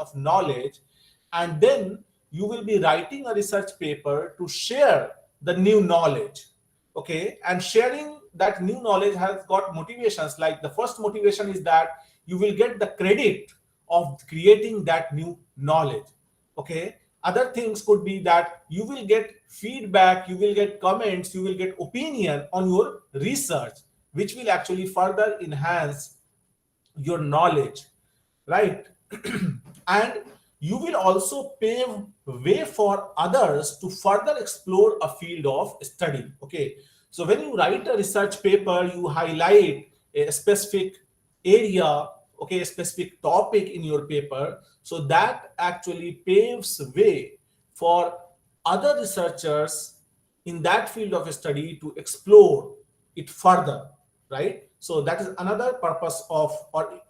of knowledge, and then you will be writing a research paper to share the new knowledge. Okay, and sharing that new knowledge has got motivations. Like, the first motivation is that you will get the credit of creating that new knowledge. Okay, other things could be that you will get feedback, you will get comments, you will get opinion on your research, which will actually further enhance your knowledge, right? And you will also pave way for others to further explore a field of study. Okay, so when you write a research paper, you highlight a specific area, okay, a specific topic in your paper, so that actually paves way for other researchers in that field of study to explore it further, right? So that is another purpose of, or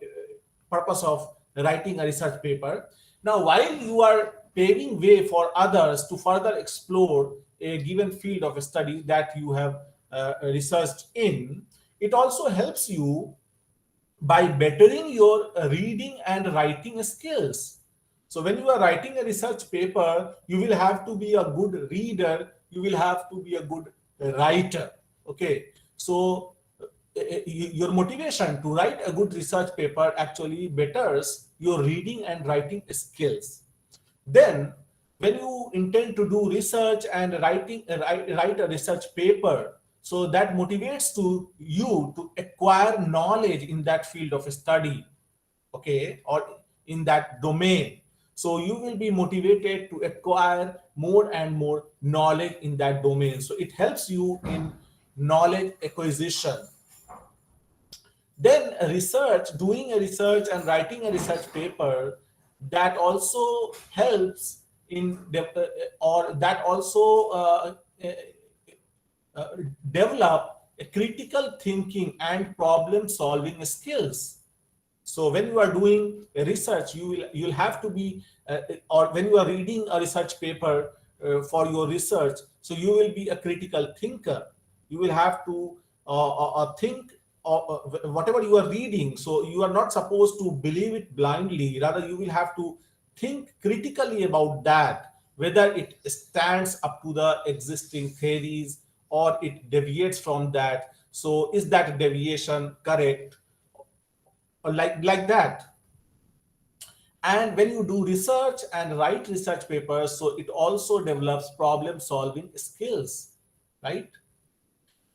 purpose of writing a research paper. Now, while you are paving way for others to further explore a given field of study that you have researched in, it also helps you by bettering your reading and writing skills. So when you are writing a research paper, you will have to be a good reader, you will have to be a good writer. Okay, so your motivation to write a good research paper actually betters your reading and writing skills. Then, when you intend to do research and write a research paper, so that motivates to you to acquire knowledge in that field of study, okay, or in that domain. So you will be motivated to acquire more and more knowledge in that domain. So it helps you in knowledge acquisition. Then doing a research and writing a research paper, that also helps in or that also uh, uh, develop a critical thinking and problem solving skills. So when you are doing a research, you'll have to be or when you are reading a research paper for your research, so you will be a critical thinker. You will have to think whatever you are reading. So you are not supposed to believe it blindly, rather you will have to think critically about that, whether it stands up to the existing theories or it deviates from that. So is that deviation correct, or like that? And when you do research and write research papers, so it also develops problem solving skills, right?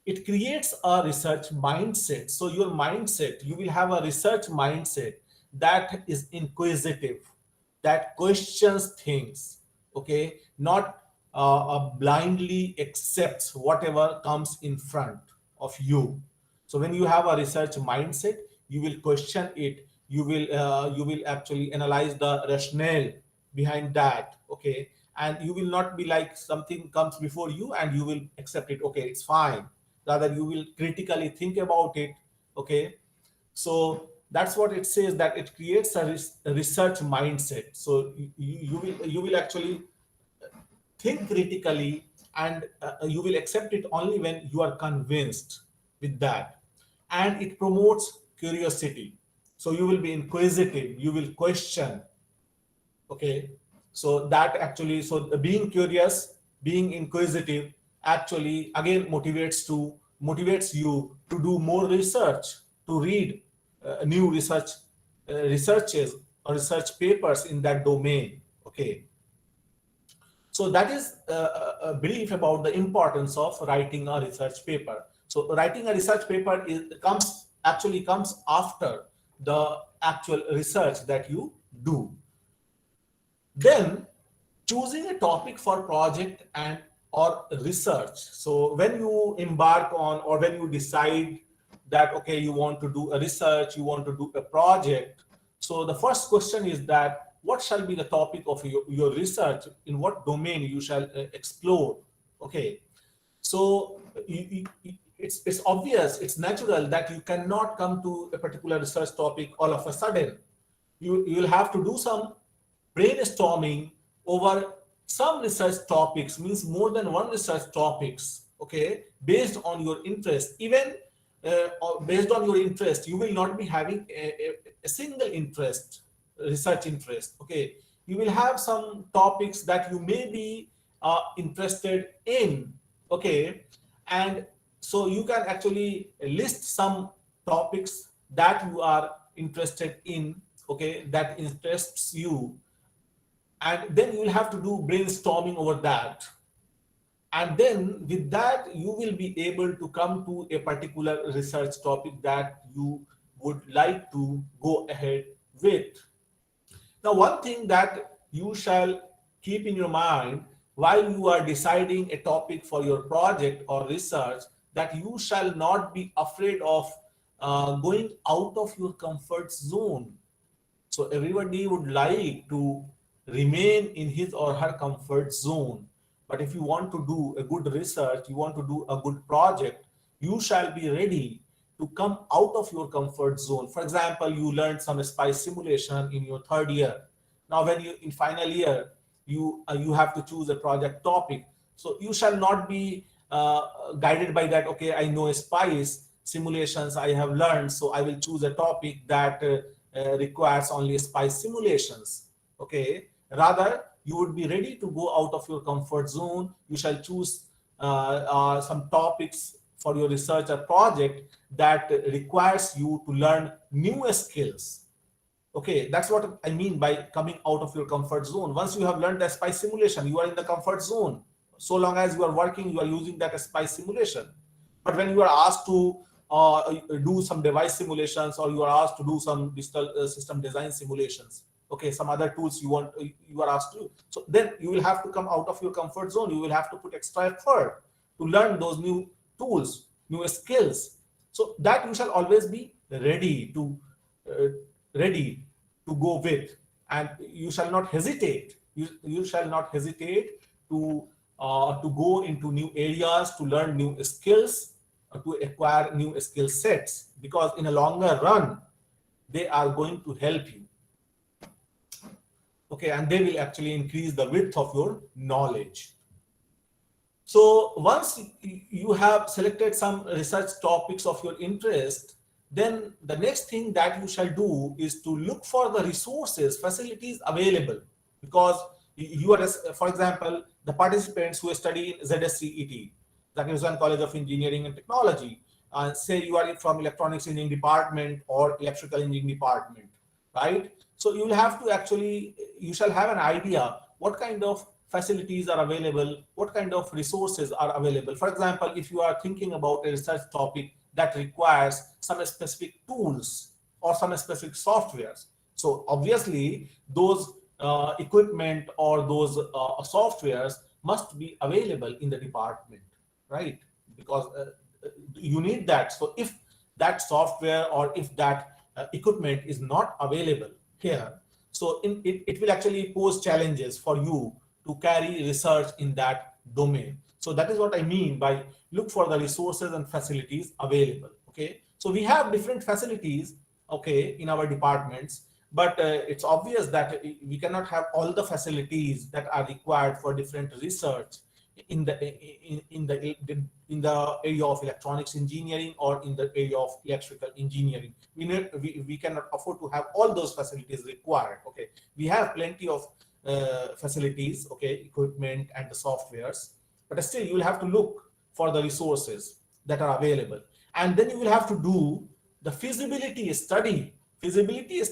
It creates a research mindset. So your mindset, you will have a research mindset that is inquisitive, that questions things, okay, not blindly accepts whatever comes in front of you. So when you have a research mindset, you will question it, you will actually analyze the rationale behind that, okay, and you will not be like something comes before you and you will accept it, okay, it's fine. Rather you will critically think about it, okay. So that's what it says, that it creates a research mindset. So you will actually think critically, and you will accept it only when you are convinced with that. And it promotes curiosity. So you will be inquisitive, you will question, okay. So that actually, so being curious, being inquisitive actually again motivates you to do more research, to read new researches or research papers in that domain, okay. So that is a belief about the importance of writing a research paper. So writing a research paper comes after the actual research that you do. Then choosing a topic for project and or research. So when you embark on, or when you decide that okay, you want to do a research, you want to do a project, so the first question is that what shall be the topic of your research, in what domain you shall explore, okay. So it's obvious, it's natural that you cannot come to a particular research topic all of a sudden. You'll have to do some brainstorming over some research topics, means more than one research topics, okay, based on your interest. Even or based on your interest, you will not be having a single interest, research interest. Okay, you will have some topics that you may be interested in. Okay, and so you can actually list some topics that you are interested in. Okay, that interests you, and then you will have to do brainstorming over that, and then with that you will be able to come to a particular research topic that you would like to go ahead with. Now, one thing that you shall keep in your mind while you are deciding a topic for your project or research, that you shall not be afraid of going out of your comfort zone. So everybody would like to remain in his or her comfort zone. But if you want to do a good research, you want to do a good project, you shall be ready to come out of your comfort zone. For example, you learned some spice simulation in your third year. Now, when you in final year, you have to choose a project topic. So you shall not be guided by that. Okay, I know spice simulations I have learned, so I will choose a topic that requires only spice simulations. Okay, rather you would be ready to go out of your comfort zone. You shall choose some topics for your research or project that requires you to learn new skills. Okay, that's what I mean by coming out of your comfort zone. Once you have learned the spice simulation, you are in the comfort zone. So long as you are working, you are using that spice simulation. But when you are asked to do some device simulations, or you are asked to do some digital system design simulations, okay, some other tools you are asked to, so then you will have to come out of your comfort zone. You will have to put extra effort to learn those new tools, new skills, so that you shall always be uh, ready to go with, and you shall not hesitate. You shall not hesitate to go into new areas, to learn new skills, to acquire new skill sets, because in a longer run they are going to help you. Okay, and they will actually increase the width of your knowledge. So once you have selected some research topics of your interest, then the next thing that you shall do is to look for the resources, facilities available. Because you are, for example, the participants who study in ZSCET, Zakir Hussain College of Engineering and Technology, say you are from electronics engineering department or electrical engineering department, right? So you will have to actually, you shall have an idea what kind of facilities are available, what kind of resources are available. For example, if you are thinking about a research topic that requires some specific tools or some specific softwares, so obviously those equipment or those softwares must be available in the department, right? Because you need that. So if that software or if that equipment is not available here, so it will actually pose challenges for you to carry research in that domain. So that is what I mean by look for the resources and facilities available. Okay, so we have different facilities, okay, in our departments, but it's obvious that we cannot have all the facilities that are required for different research in the in the area of electronics engineering or in the area of electrical engineering. We cannot afford to have all those facilities required. Okay, we have plenty of facilities, okay, equipment and the softwares, but still you will have to look for the resources that are available, and then you will have to do the feasibility study. Feasibility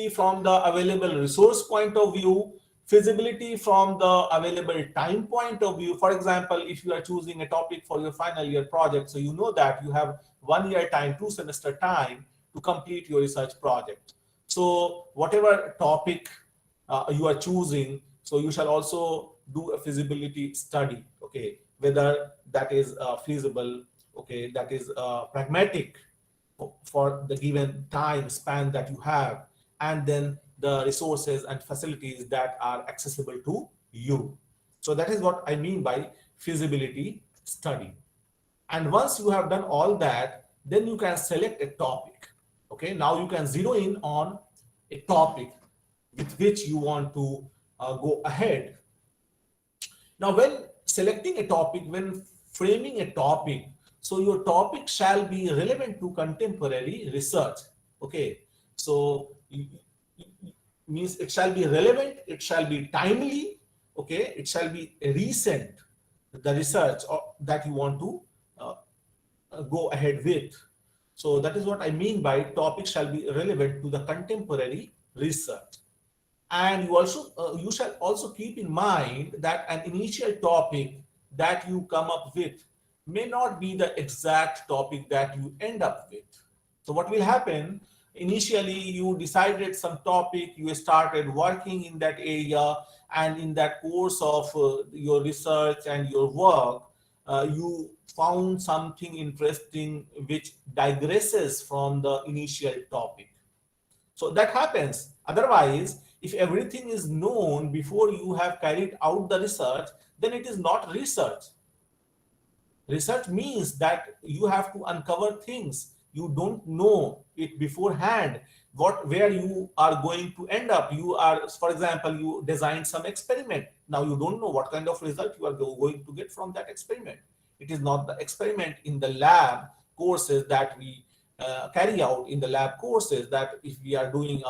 from the available resource point of view, feasibility from the available time point of view. For example, if you are choosing a topic for your final year project, so you know that you have 1 year time, 2 semester time to complete your research project. So whatever topic you are choosing, so you shall also do a feasibility study, okay, whether that is feasible, okay, that is pragmatic for the given time span that you have, and then the resources and facilities that are accessible to you. So that is what I mean by feasibility study. And once you have done all that, then you can select a topic. Okay, now you can zero in on a topic with which you want to go ahead. Now, when selecting a topic, when framing a topic, so your topic shall be relevant to contemporary research. Okay, so means it shall be relevant, it shall be timely, okay, it shall be recent, the research that you want to uh, go ahead with. So that is what I mean by topic shall be relevant to the contemporary research. And you shall also keep in mind that an initial topic that you come up with may not be the exact topic that you end up with. So what will happen, initially you decided some topic, you started working in that area, and in that course of your research and your work, you found something interesting which digresses from the initial topic. So that happens. Otherwise, if everything is known before you have carried out the research, then it is not research. Research means that you have to uncover things. You don't know it beforehand, where you are going to end up. You are, for example, you designed some experiment. Now you don't know what kind of result you are going to get from that experiment. It is not the experiment in the lab courses that we carry out in the lab courses, that if we are doing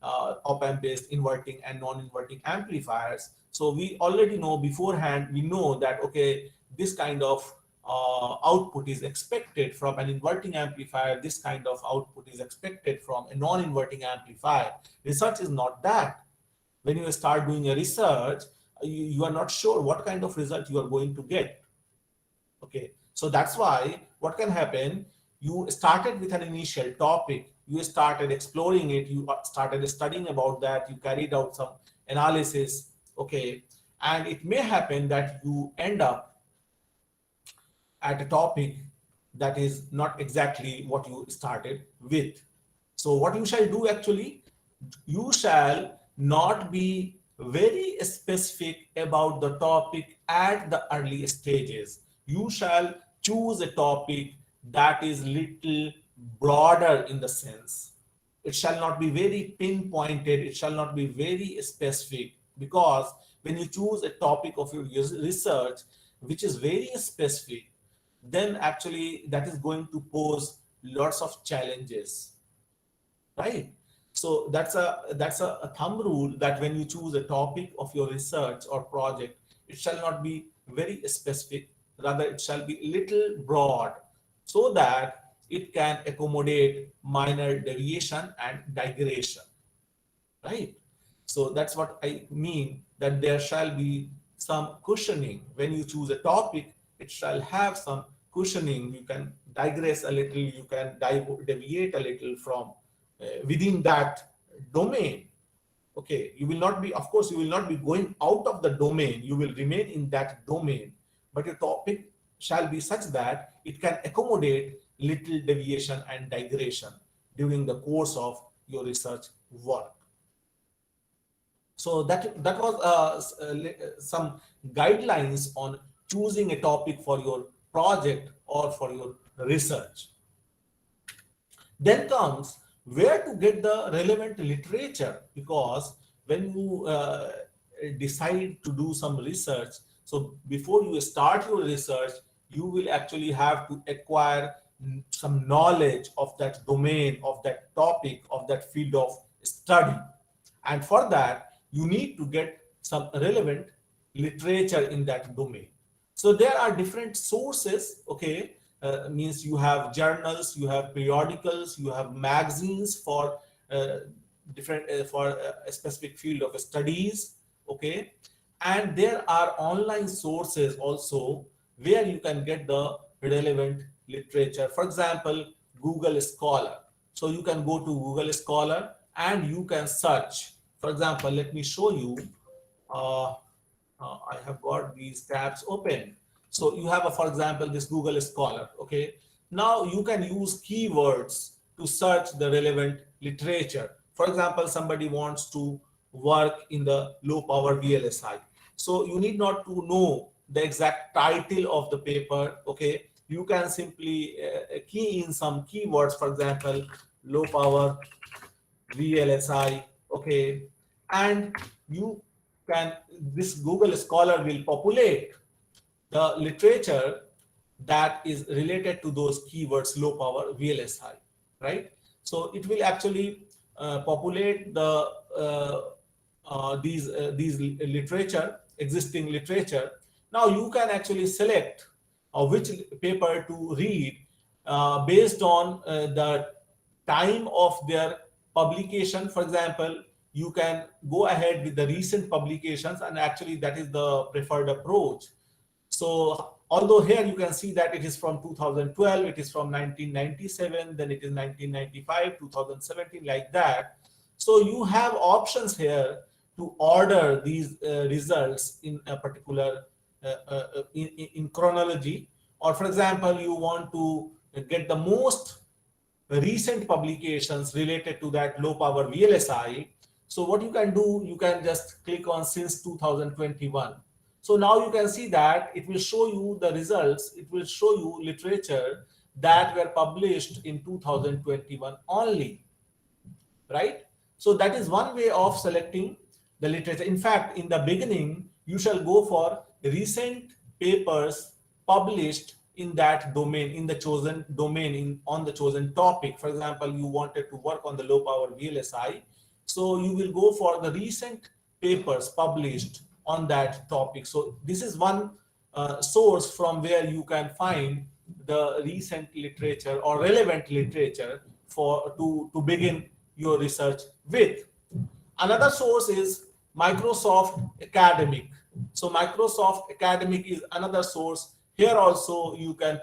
op-amp based inverting and non-inverting amplifiers. So we already know beforehand, we know that, okay, this kind of output is expected from an inverting amplifier, this kind of output is expected from a non-inverting amplifier. Research is not that. When you start doing a research, you are not sure what kind of result you are going to get. Okay, so that's why what can happen, you started with an initial topic, you started exploring it, you started studying about that, you carried out some analysis, okay, and it may happen that you end up at a topic that is not exactly what you started with. So what you shall do actually, you shall not be very specific about the topic at the early stages. You shall choose a topic that is little broader in the sense. It shall not be very pinpointed, it shall not be very specific, because when you choose a topic of your research which is very specific, then actually that is going to pose lots of challenges, right? So that's a thumb rule, that when you choose a topic of your research or project, it shall not be very specific, rather it shall be little broad, so that it can accommodate minor deviation and digression, right? So that's what I mean, that there shall be some cushioning. When you choose a topic, it shall have some cushioning. You can digress a little, you can deviate a little from within that domain. Okay, you will not be, of course, you will not be going out of the domain, you will remain in that domain, but your topic shall be such that it can accommodate little deviation and digression during the course of your research work. So that was some guidelines on choosing a topic for your project or for your research. Then comes where to get the relevant literature, because when you decide to do some research, so before you start your research, you will actually have to acquire some knowledge of that domain, of that topic, of that field of study. And for that, you need to get some relevant literature in that domain. So there are different sources, okay, means you have journals, you have periodicals, you have magazines for different for a specific field of studies, okay, and there are online sources also where you can get the relevant literature. For example, Google Scholar. So you can go to Google Scholar and you can search. For example, let me show you. I have got these tabs open. So you have, for example, this Google Scholar. Okay. Now you can use keywords to search the relevant literature. For example, somebody wants to work in the low power VLSI. So you need not to know the exact title of the paper. Okay. You can simply key in some keywords, for example, low power VLSI. Okay. And you can, this Google Scholar will populate the literature that is related to those keywords, low power VLSI, right? So it will actually populate these literature, existing literature. Now you can actually select which paper to read based on the time of their publication. For example, you can go ahead with the recent publications, and actually that is the preferred approach. So although here you can see that it is from 2012, it is from 1997, then it is 1995, 2017, like that. So you have options here to order these results in a particular in chronology. Or for example, you want to get the most recent publications related to that low power VLSI. So what you can do, you can just click on since 2021. So now you can see that it will show you the results. It will show you literature that were published in 2021 only, right? So that is one way of selecting the literature. In fact, in the beginning, you shall go for recent papers published in that domain, in the chosen domain, on the chosen topic. For example, you wanted to work on the low power VLSI. So you will go for the recent papers published on that topic. So this is one source from where you can find the recent literature or relevant literature for to begin your research with. Another source is Microsoft Academic. So Microsoft Academic is another source. Here also you can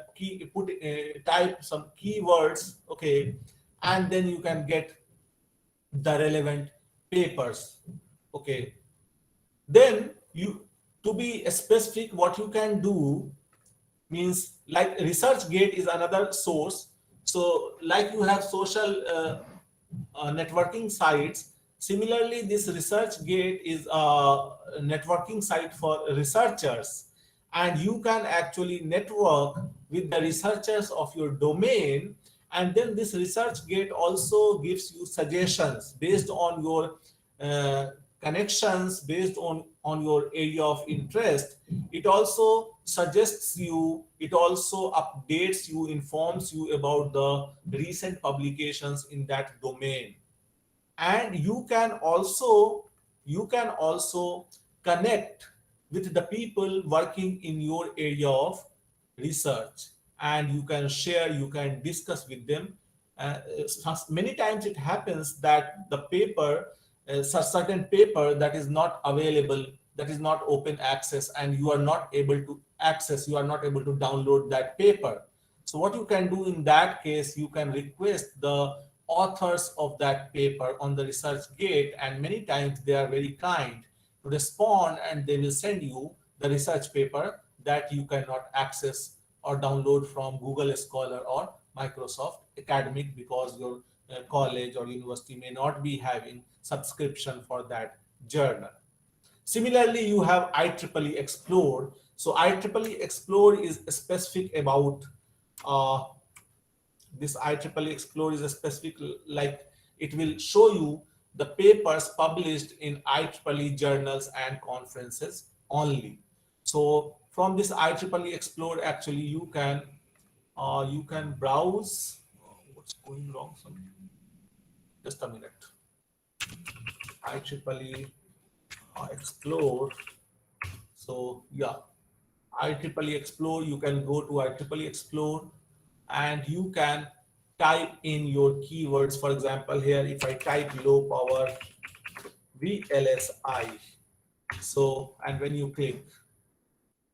type some keywords, okay, and then you can get the relevant papers, okay. Then to be specific, what you can do means, like ResearchGate is another source. So like you have social networking sites, similarly this ResearchGate is a networking site for researchers, and you can actually network with the researchers of your domain. And then this ResearchGate also gives you suggestions based on your connections, based on your area of interest. It also suggests you, it also updates you, informs you about the recent publications in that domain. And you can also connect with the people working in your area of research, and you can share, you can discuss with them. Many times it happens that the paper, certain paper that is not available, that is not open access, and you are not able to access, you are not able to download that paper. So what you can do in that case, you can request the authors of that paper on the ResearchGate, and many times they are very kind to respond, and they will send you the research paper that you cannot access or download from Google Scholar or Microsoft Academic, because your college or university may not be having subscription for that journal. Similarly, you have IEEE Explore. So IEEE Explore is specific about this IEEE Explore is a specific, like it will show you the papers published in IEEE journals and conferences only. So from this IEEE Explore, actually you can browse. What's going wrong? Just a minute. IEEE Explore. So yeah, IEEE Explore. You can go to IEEE Explore, and you can type in your keywords. For example, here if I type low power VLSI, so, and when you click,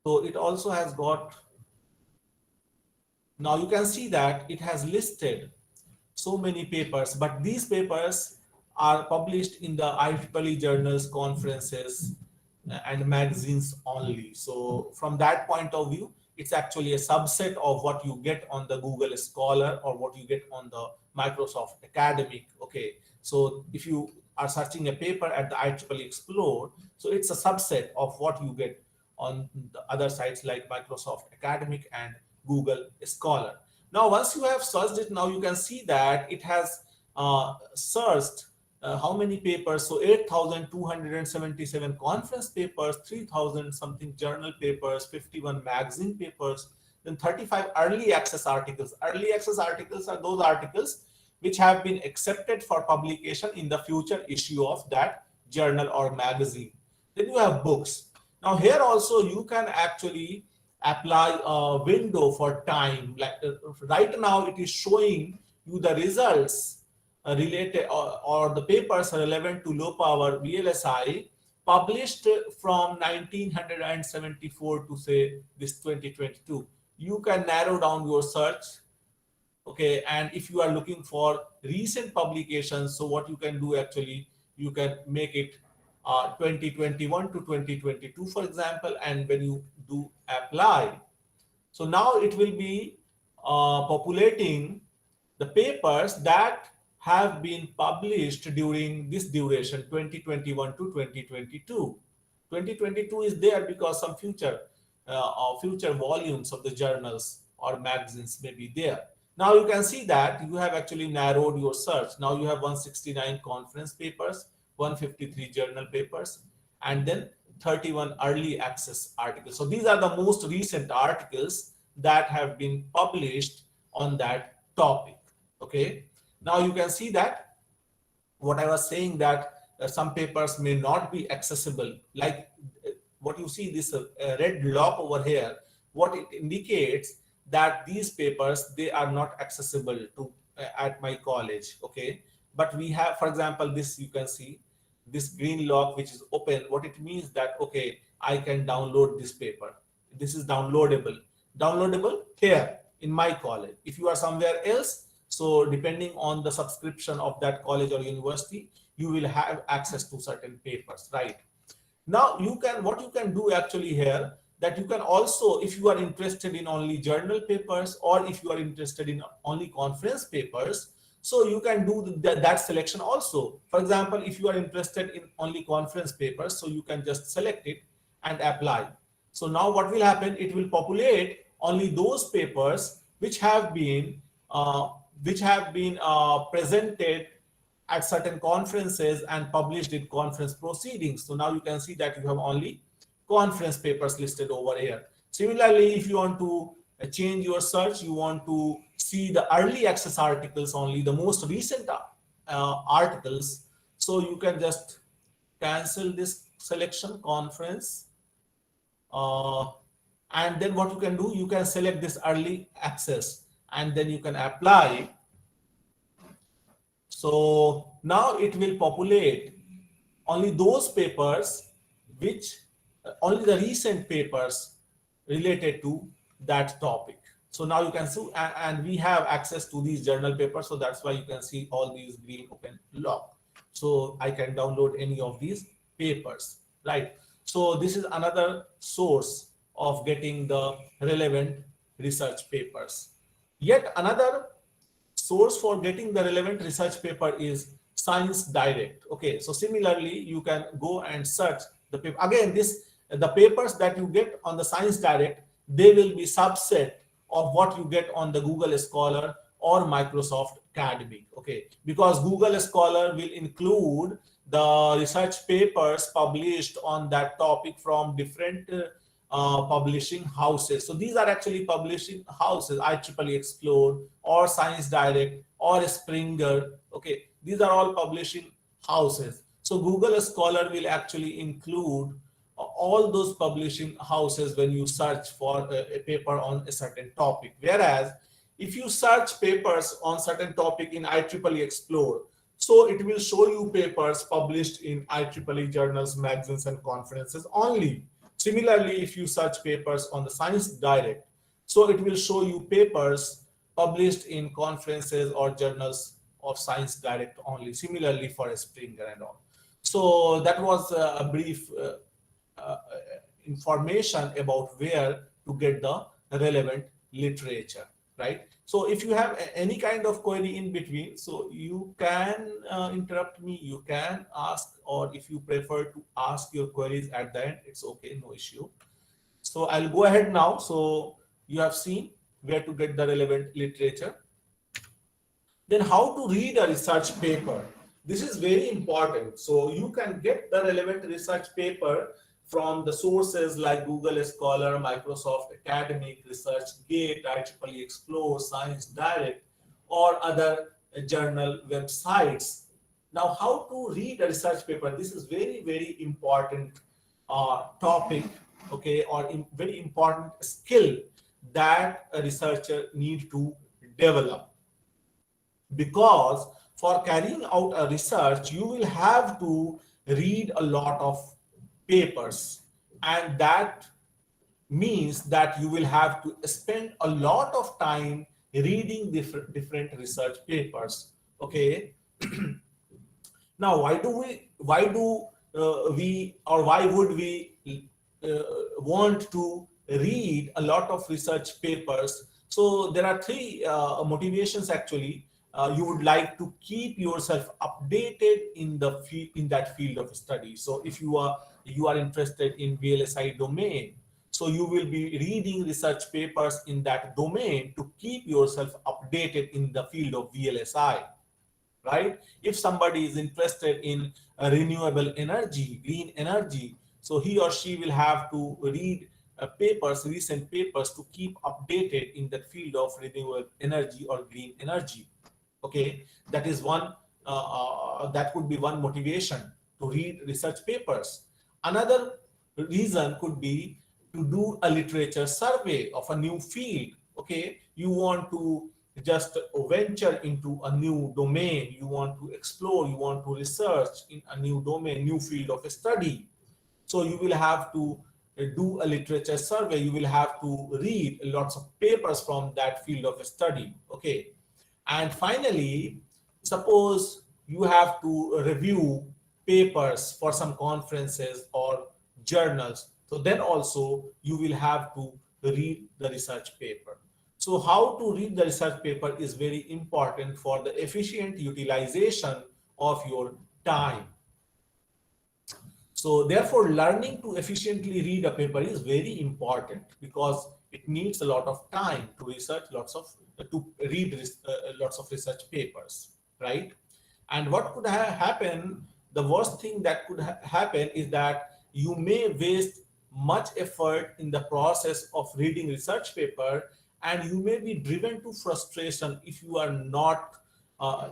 so it also has got, now you can see that it has listed so many papers, but these papers are published in the IEEE journals, conferences, and magazines only. So from that point of view, it's actually a subset of what you get on the Google Scholar or what you get on the Microsoft Academic. Okay, so if you are searching a paper at the IEEE Explore, so it's a subset of what you get on the other sites like Microsoft Academic and Google Scholar. Now, once you have searched it, now you can see that it has searched how many papers? So 8,277 conference papers, 3,000 something journal papers, 51 magazine papers, then 35 early access articles. Early access articles are those articles which have been accepted for publication in the future issue of that journal or magazine. Then you have books. Now here also you can actually apply a window for time. Like right now it is showing you the results related or the papers relevant to low power VLSI published from 1974 to say this 2022. You can narrow down your search. Okay, and if you are looking for recent publications, so what you can do actually, you can make it 2021 to 2022, for example, and when you do apply, so now it will be populating the papers that have been published during this duration 2021 to 2022. 2022 is there because some future volumes of the journals or magazines may be there. Now you can see that you have actually narrowed your search. Now you have 169 conference papers, 153 journal papers, and then 31 early access articles. So these are the most recent articles that have been published on that topic. Okay. Now you can see that what I was saying, that some papers may not be accessible. Like what you see, this red block over here, what it indicates that these papers, they are not accessible to at my college. Okay. But we have, for example, this, you can see this green lock which is open. What it means that, okay, I can download this paper. This is downloadable here in my college. If you are somewhere else, so depending on the subscription of that college or university, you will have access to certain papers, right? Now you can, what you can do actually here, that you can also, if you are interested in only journal papers or if you are interested in only conference papers, so you can do that selection also. For example, if you are interested in only conference papers, so you can just select it and apply. So now what will happen, it will populate only those papers which have been presented at certain conferences and published in conference proceedings. So now you can see that you have only conference papers listed over here. Similarly, if you want to change your search, you want to see the early access articles only, the most recent articles, so you can just cancel this selection, conference, and then what you can do, you can select this early access and then you can apply. So now it will populate only those papers which only the recent papers related to that topic. So now you can see, and we have access to these journal papers, so that's why you can see all these green open lock. So I can download any of these papers, right? So this is another source of getting the relevant research papers. Yet another source for getting the relevant research paper is Science Direct. Okay, so similarly, you can go and search the paper. Again, the papers that you get on the Science Direct, they will be subset of what you get on the Google Scholar or Microsoft Academic. Okay, because Google Scholar will include the research papers published on that topic from different publishing houses. So these are actually publishing houses, IEEE Explore or Science Direct or Springer. Okay, these are all publishing houses. So Google Scholar will actually include all those publishing houses when you search for a paper on a certain topic. Whereas if you search papers on certain topic in IEEE Explore, so it will show you papers published in IEEE journals, magazines, and conferences only. Similarly, if you search papers on the Science Direct, so it will show you papers published in conferences or journals of Science Direct only. Similarly for Springer and all. So that was a brief information about where to get the relevant literature, right? So if you have any kind of query in between, so you can interrupt me, you can ask, or if you prefer to ask your queries at the end, it's okay, no issue. So I'll go ahead now. So you have seen where to get the relevant literature. Then how to read a research paper. This is very important. So you can get the relevant research paper from the sources like Google Scholar, Microsoft Academic, ResearchGate, IEEE Explore, Science Direct, or other journal websites. Now, how to read a research paper? This is very, very important topic, okay, or very important skill that a researcher need to develop, because for carrying out a research you will have to read a lot of papers, and that means that you will have to spend a lot of time reading different research papers, okay. Now, why would we want to read a lot of research papers? So there are three motivations actually. You would like to keep yourself updated in the field, in that field of study. So if you are interested in VLSI domain, so you will be reading research papers in that domain to keep yourself updated in the field of VLSI, right? If somebody is interested in renewable energy, green energy, so he or she will have to read recent papers to keep updated in the field of renewable energy or green energy. Okay, that is one. That could be one motivation to read research papers. Another reason could be to do a literature survey of a new field. Okay, you want to just venture into a new domain, you want to explore, you want to research in a new domain, new field of study. So you will have to do a literature survey, you will have to read lots of papers from that field of study, okay. And finally, suppose you have to review papers for some conferences or journals, so then also you will have to read the research paper. So how to read the research paper is very important for the efficient utilization of your time. So therefore, learning to efficiently read a paper is very important, because it needs a lot of time to research to read lots of research papers, right? And what could happen? The worst thing that could happen is that you may waste much effort in the process of reading research paper, and you may be driven to frustration if you are not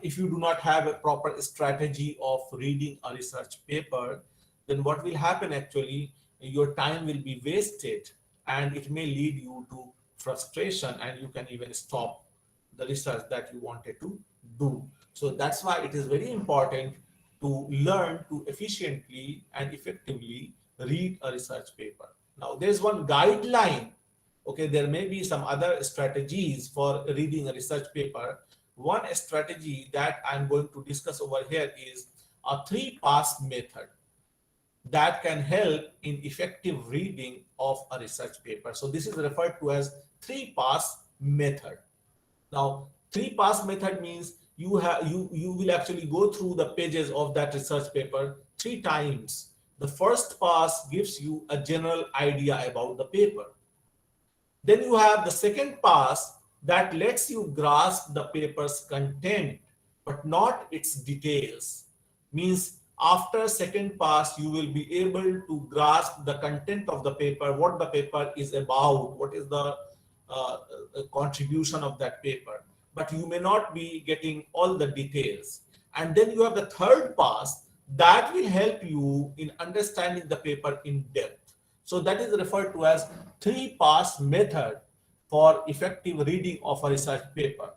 if you do not have a proper strategy of reading a research paper. Then what will happen actually, your time will be wasted, and it may lead you to frustration, and you can even stop the research that you wanted to do. So that's why it is very important to learn to efficiently and effectively read a research paper. Now there's one guideline. Okay, there may be some other strategies for reading a research paper. One strategy that I'm going to discuss over here is a 3-pass method that can help in effective reading of a research paper. So this is referred to as 3-pass method. Now, 3-pass method means you will actually go through the pages of that research paper 3 times. The first pass gives you a general idea about the paper. Then you have the second pass that lets you grasp the paper's content, but not its details. Means after second pass, you will be able to grasp the content of the paper, what the paper is about, what is the contribution of that paper. But you may not be getting all the details. And then you have the third pass that will help you in understanding the paper in depth. So that is referred to as 3-pass method for effective reading of a research paper.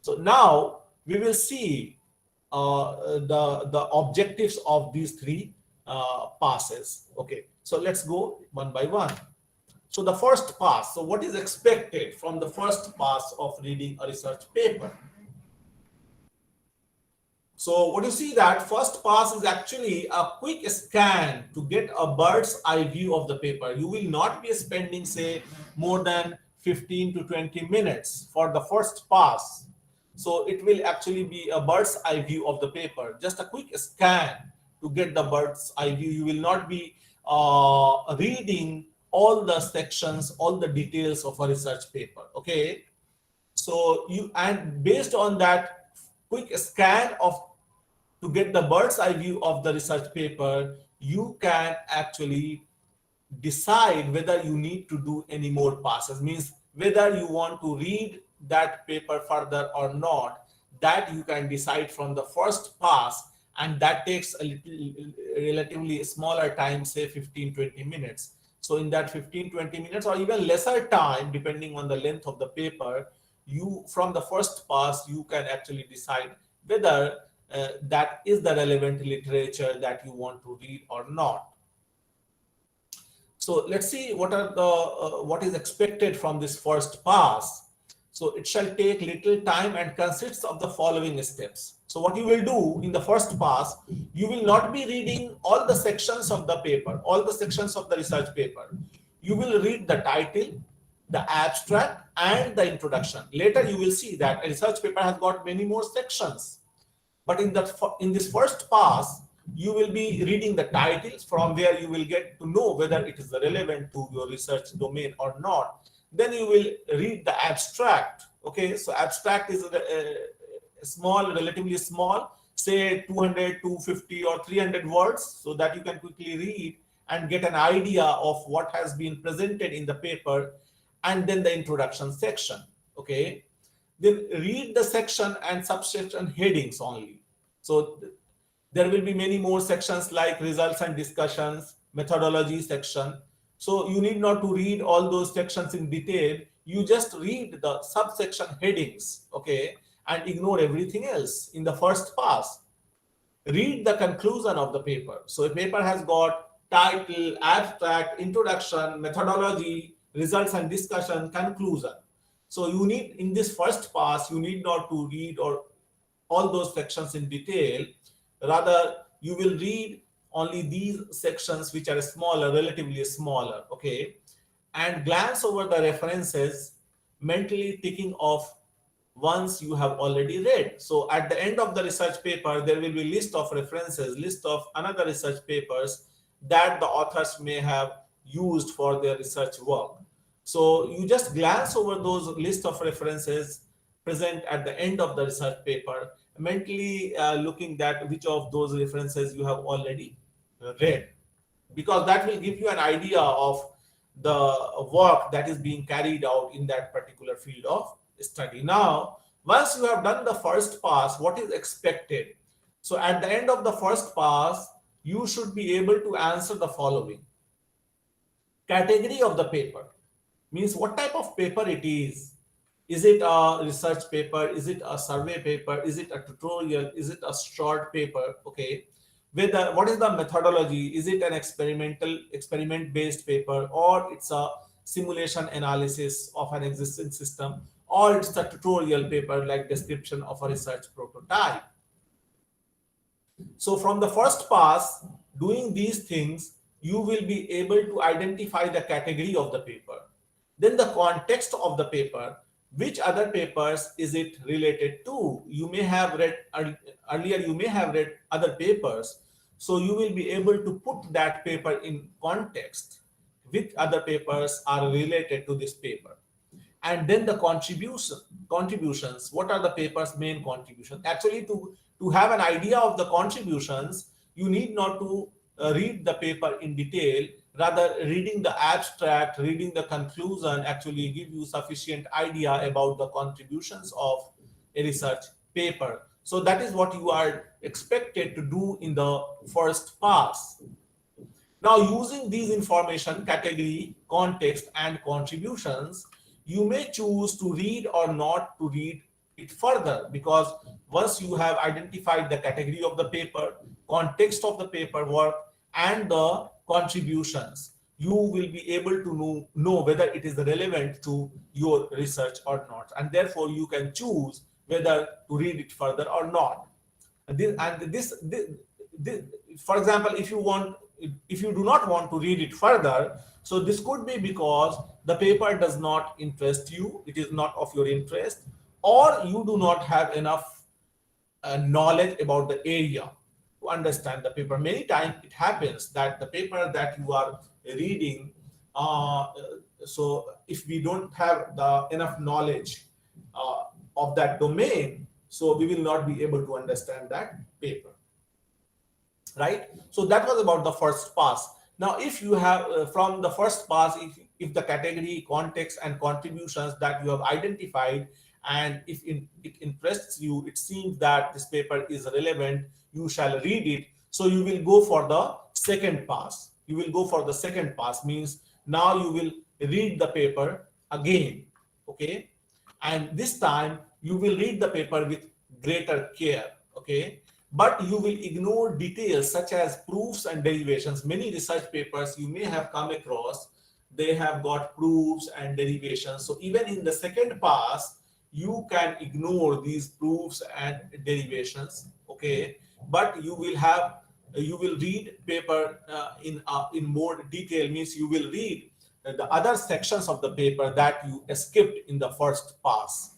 So now we will see the objectives of these 3 passes. Okay, so let's go one by one. So the first pass. So what is expected from the first pass of reading a research paper? So what you see, that first pass is actually a quick scan to get a bird's eye view of the paper. You will not be spending, say, more than 15 to 20 minutes for the first pass. So it will actually be a bird's eye view of the paper, just a quick scan to get the bird's eye view. You will not be reading all the sections, all the details of a research paper. Okay, so and based on that quick scan of to get the bird's eye view of the research paper, you can actually decide whether you need to do any more passes. Means whether you want to read that paper further or not. that you can decide from the first pass, and that takes a little relatively smaller time, say 15-20 minutes. So in that 15-20 minutes or even lesser time, depending on the length of the paper, you from the first pass you can actually decide whether that is the relevant literature that you want to read or not. So let's see what is expected from this first pass. So it shall take little time and consists of the following steps. So what you will do in the first pass, you will not be reading all the sections of the paper, all the sections of the research paper. You will read the title, the abstract, and the introduction. Later you will see that a research paper has got many more sections. But in this first pass, you will be reading the titles, from where you will get to know whether it is relevant to your research domain or not. Then you will read the abstract. Okay, so abstract is small, relatively small, say 200, 250 or 300 words, so that you can quickly read and get an idea of what has been presented in the paper. And then the introduction section. Okay, then read the section and subsection headings only. So there will be many more sections like results and discussions, methodology section. So you need not to read all those sections in detail. You just read the subsection headings, okay, and ignore everything else in the first pass. Read the conclusion of the paper. So a paper has got title, abstract, introduction, methodology, results and discussion, conclusion. So you need, in this first pass, you need not to read or all those sections in detail. Rather, you will read only these sections which are smaller, relatively smaller, okay, and glance over the references, mentally ticking off ones you have already read. So at the end of the research paper, there will be list of references, list of another research papers that the authors may have used for their research work. So you just glance over those list of references present at the end of the research paper, mentally looking at which of those references you have already read, because that will give you an idea of the work that is being carried out in that particular field of study. Now, once you have done the first pass, what is expected? So at the end of the first pass, you should be able to answer the following. Category of the paper means what type of paper it is. Is it a research paper? Is it a survey paper? Is it a tutorial? Is it a short paper? Okay. What is the methodology? Is it an experiment based paper, or it's a simulation analysis of an existing system, or it's a tutorial paper like description of a research prototype? So from the first pass, doing these things, you will be able to identify the category of the paper. Then the context of the paper, which other papers is it related to? You may have read earlier, you may have read other papers. So you will be able to put that paper in context. Which other papers are related to this paper? And then the contributions. What are the paper's main contributions? Actually, to have an idea of the contributions, you need not to read the paper in detail. Rather, reading the abstract, reading the conclusion actually give you sufficient idea about the contributions of a research paper. So that is what you are expected to do in the first pass. Now, using these information, category, context, and contributions, you may choose to read or not to read it further, because once you have identified the category of the paper, context of the paperwork, and the contributions, you will be able to know whether it is relevant to your research or not, and therefore you can choose whether to read it further or not. This, for example, if you do not want to read it further, so this could be because the paper does not interest you, it is not of your interest, or you do not have enough knowledge about the area to understand the paper. Many times it happens that the paper that you are reading, so if we don't have enough knowledge of that domain, so we will not be able to understand that paper, right? So that was about the first pass. Now, if you have from the first pass, if the category, context, and contributions that you have identified, and if it interests you, it seems that this paper is relevant, you shall read it. So you will go for the second pass. You will go for the second pass, means now you will read the paper again. Okay, and this time you will read the paper with greater care. Okay, but you will ignore details such as proofs and derivations. Many research papers you may have come across, they have got proofs and derivations. So even in the second pass, you can ignore these proofs and derivations. Okay, but you will read paper in more detail, means you will read the other sections of the paper that you skipped in the first pass.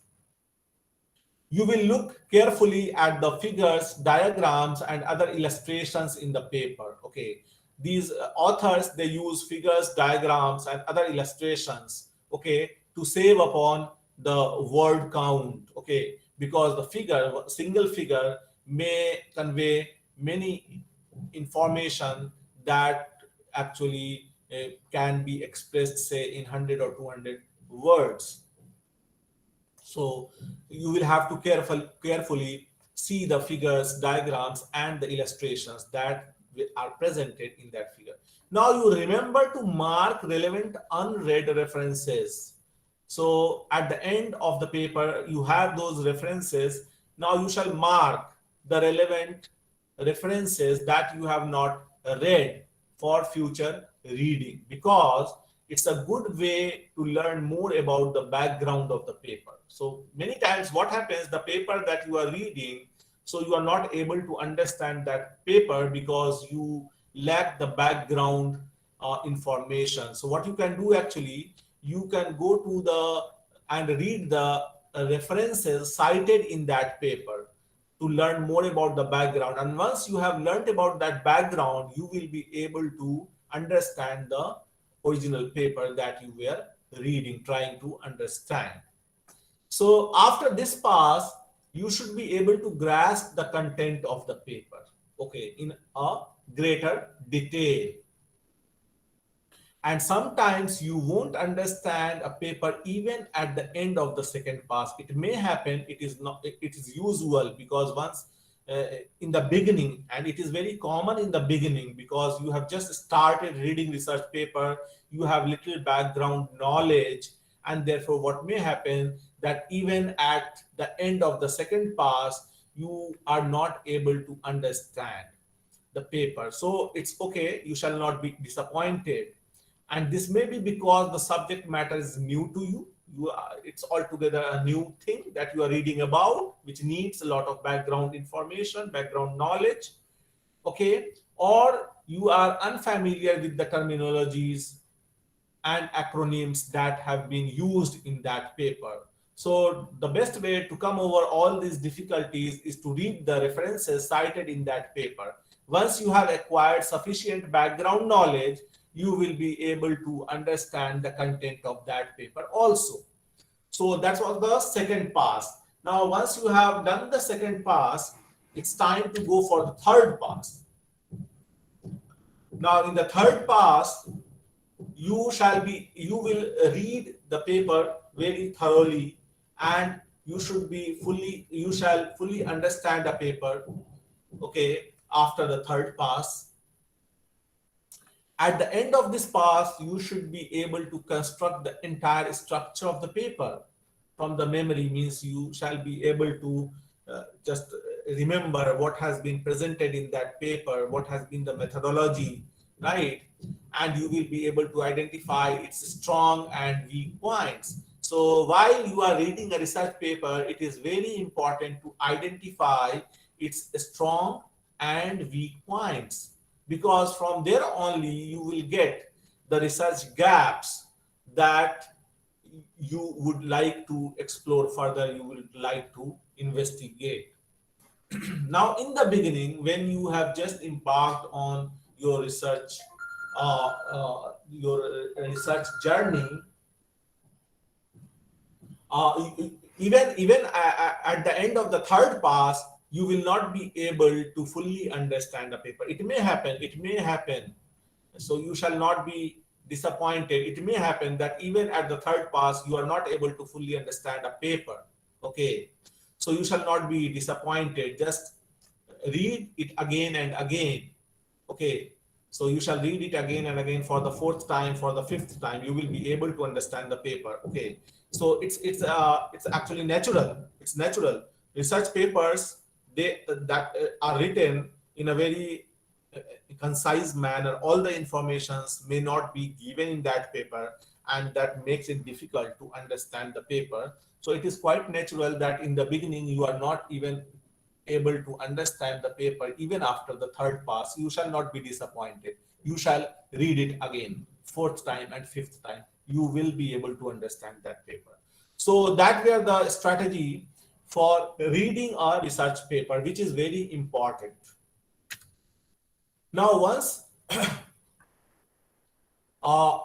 You will look carefully at the figures, diagrams, and other illustrations in the paper. Okay, these authors, they use figures, diagrams, and other illustrations. Okay, to save upon the word count. Okay, because the figure, single figure, may convey many information that actually can be expressed, say, in 100 or 200 words. So you will have to carefully see the figures, diagrams, and the illustrations that are presented in that figure. Now you remember to mark relevant unread references. So at the end of the paper, you have those references. Now you shall mark the relevant references that you have not read for future reading, because it's a good way to learn more about the background of the paper. So many times what happens, the paper that you are reading, so you are not able to understand that paper because you lack the background information. So what you can do, actually, you can go to the and read the references cited in that paper to learn more about the background. And once you have learned about that background, you will be able to understand the original paper that you were reading, trying to understand. So after this pass, you should be able to grasp the content of the paper, okay, in a greater detail. And sometimes you won't understand a paper even at the end of the second pass. It may happen, it is not, it is usual, because once in the beginning, and it is very common in the beginning, because you have just started reading research paper, you have little background knowledge, and therefore what may happen, that even at the end of the second pass, you are not able to understand the paper. So it's okay, you shall not be disappointed. And this may be because the subject matter is new to you. It's altogether a new thing that you are reading about, which needs a lot of background information, background knowledge. Okay, or you are unfamiliar with the terminologies and acronyms that have been used in that paper. So the best way to come over all these difficulties is to read the references cited in that paper. Once you have acquired sufficient background knowledge, you will be able to understand the content of that paper also. So that was the second pass. Now, once you have done the second pass, it's time to go for the third pass. Now, in the third pass, you will read the paper very thoroughly, and you shall fully understand the paper, okay, after the third pass. At the end of this pass, you should be able to construct the entire structure of the paper from the memory, means you shall be able to just remember what has been presented in that paper, what has been the methodology, right? And you will be able to identify its strong and weak points. So while you are reading a research paper, it is very important to identify its strong and weak points, because from there only you will get the research gaps that you would like to explore further, you would like to investigate. Now, in the beginning, when you have just embarked on your research journey, even at the end of the third pass, you will not be able to fully understand the paper. It may happen. So you shall not be disappointed. It may happen that even at the third pass, you are not able to fully understand a paper. Okay, so you shall not be disappointed. Just read it again and again. Okay, so you shall read it again and again for the fourth time, for the fifth time. You will be able to understand the paper. Okay, so it's actually natural. It's natural. Research papers, they that are written in a very concise manner. All the informations may not be given in that paper, and that makes it difficult to understand the paper. So it is quite natural that in the beginning you are not even able to understand the paper. Even after the third pass, you shall not be disappointed. You shall read it again, fourth time and fifth time. You will be able to understand that paper. So that were the strategy for reading a research paper, which is very important. Now, once uh,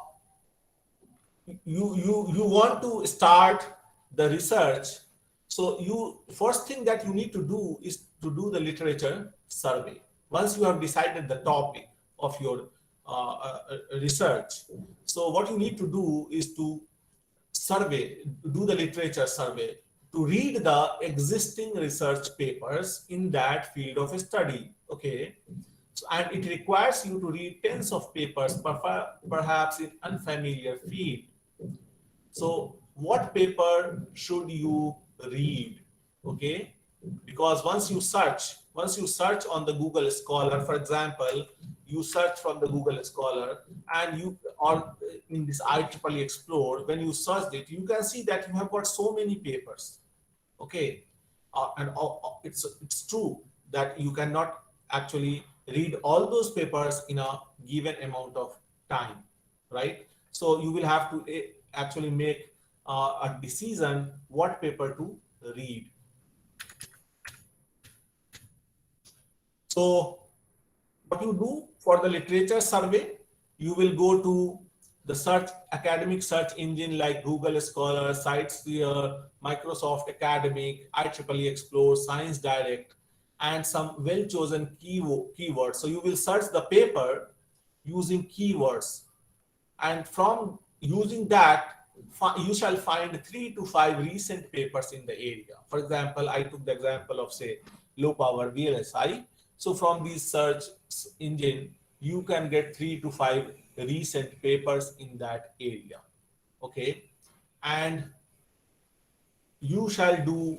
you want to start the research, so you first thing that you need to do is to do the literature survey. Once you have decided the topic of your research, so what you need to do is to survey, do the literature survey, to read the existing research papers in that field of study. Okay, so, and it requires you to read tens of papers, perhaps in unfamiliar field. So what paper should you read? Okay, because once you search on the Google Scholar, for example, you search from the Google Scholar, and you, or in this IEEE Explore, when you search it, you can see that you have got so many papers. Okay, and it's true that you cannot actually read all those papers in a given amount of time, right? So you will have to actually make a decision what paper to read. So what you do for the literature survey, you will go to the search academic search engine like Google Scholar, CiteSphere, Microsoft Academic, IEEE Explore, Science Direct, and some well chosen keywords. So you will search the paper using keywords, and from using that, you shall find 3 to 5 recent papers in the area. For example, I took the example of, say, low power VLSI. So from this search engine, you can get 3 to 5 recent papers in that area. Okay, and you shall do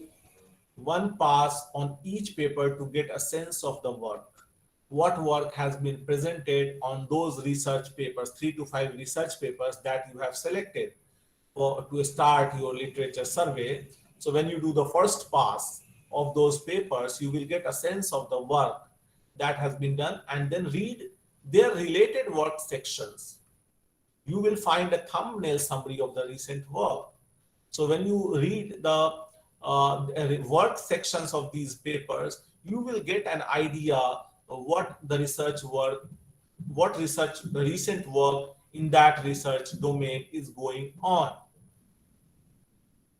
one pass on each paper to get a sense of the work. What work has been presented on those research papers, 3 to 5 research papers that you have selected to start your literature survey. So when you do the first pass of those papers, you will get a sense of the work that has been done, and then read their related work sections. You will find a thumbnail summary of the recent work. So when you read the work sections of these papers, you will get an idea of what the research work, what research, the recent work in that research domain is going on.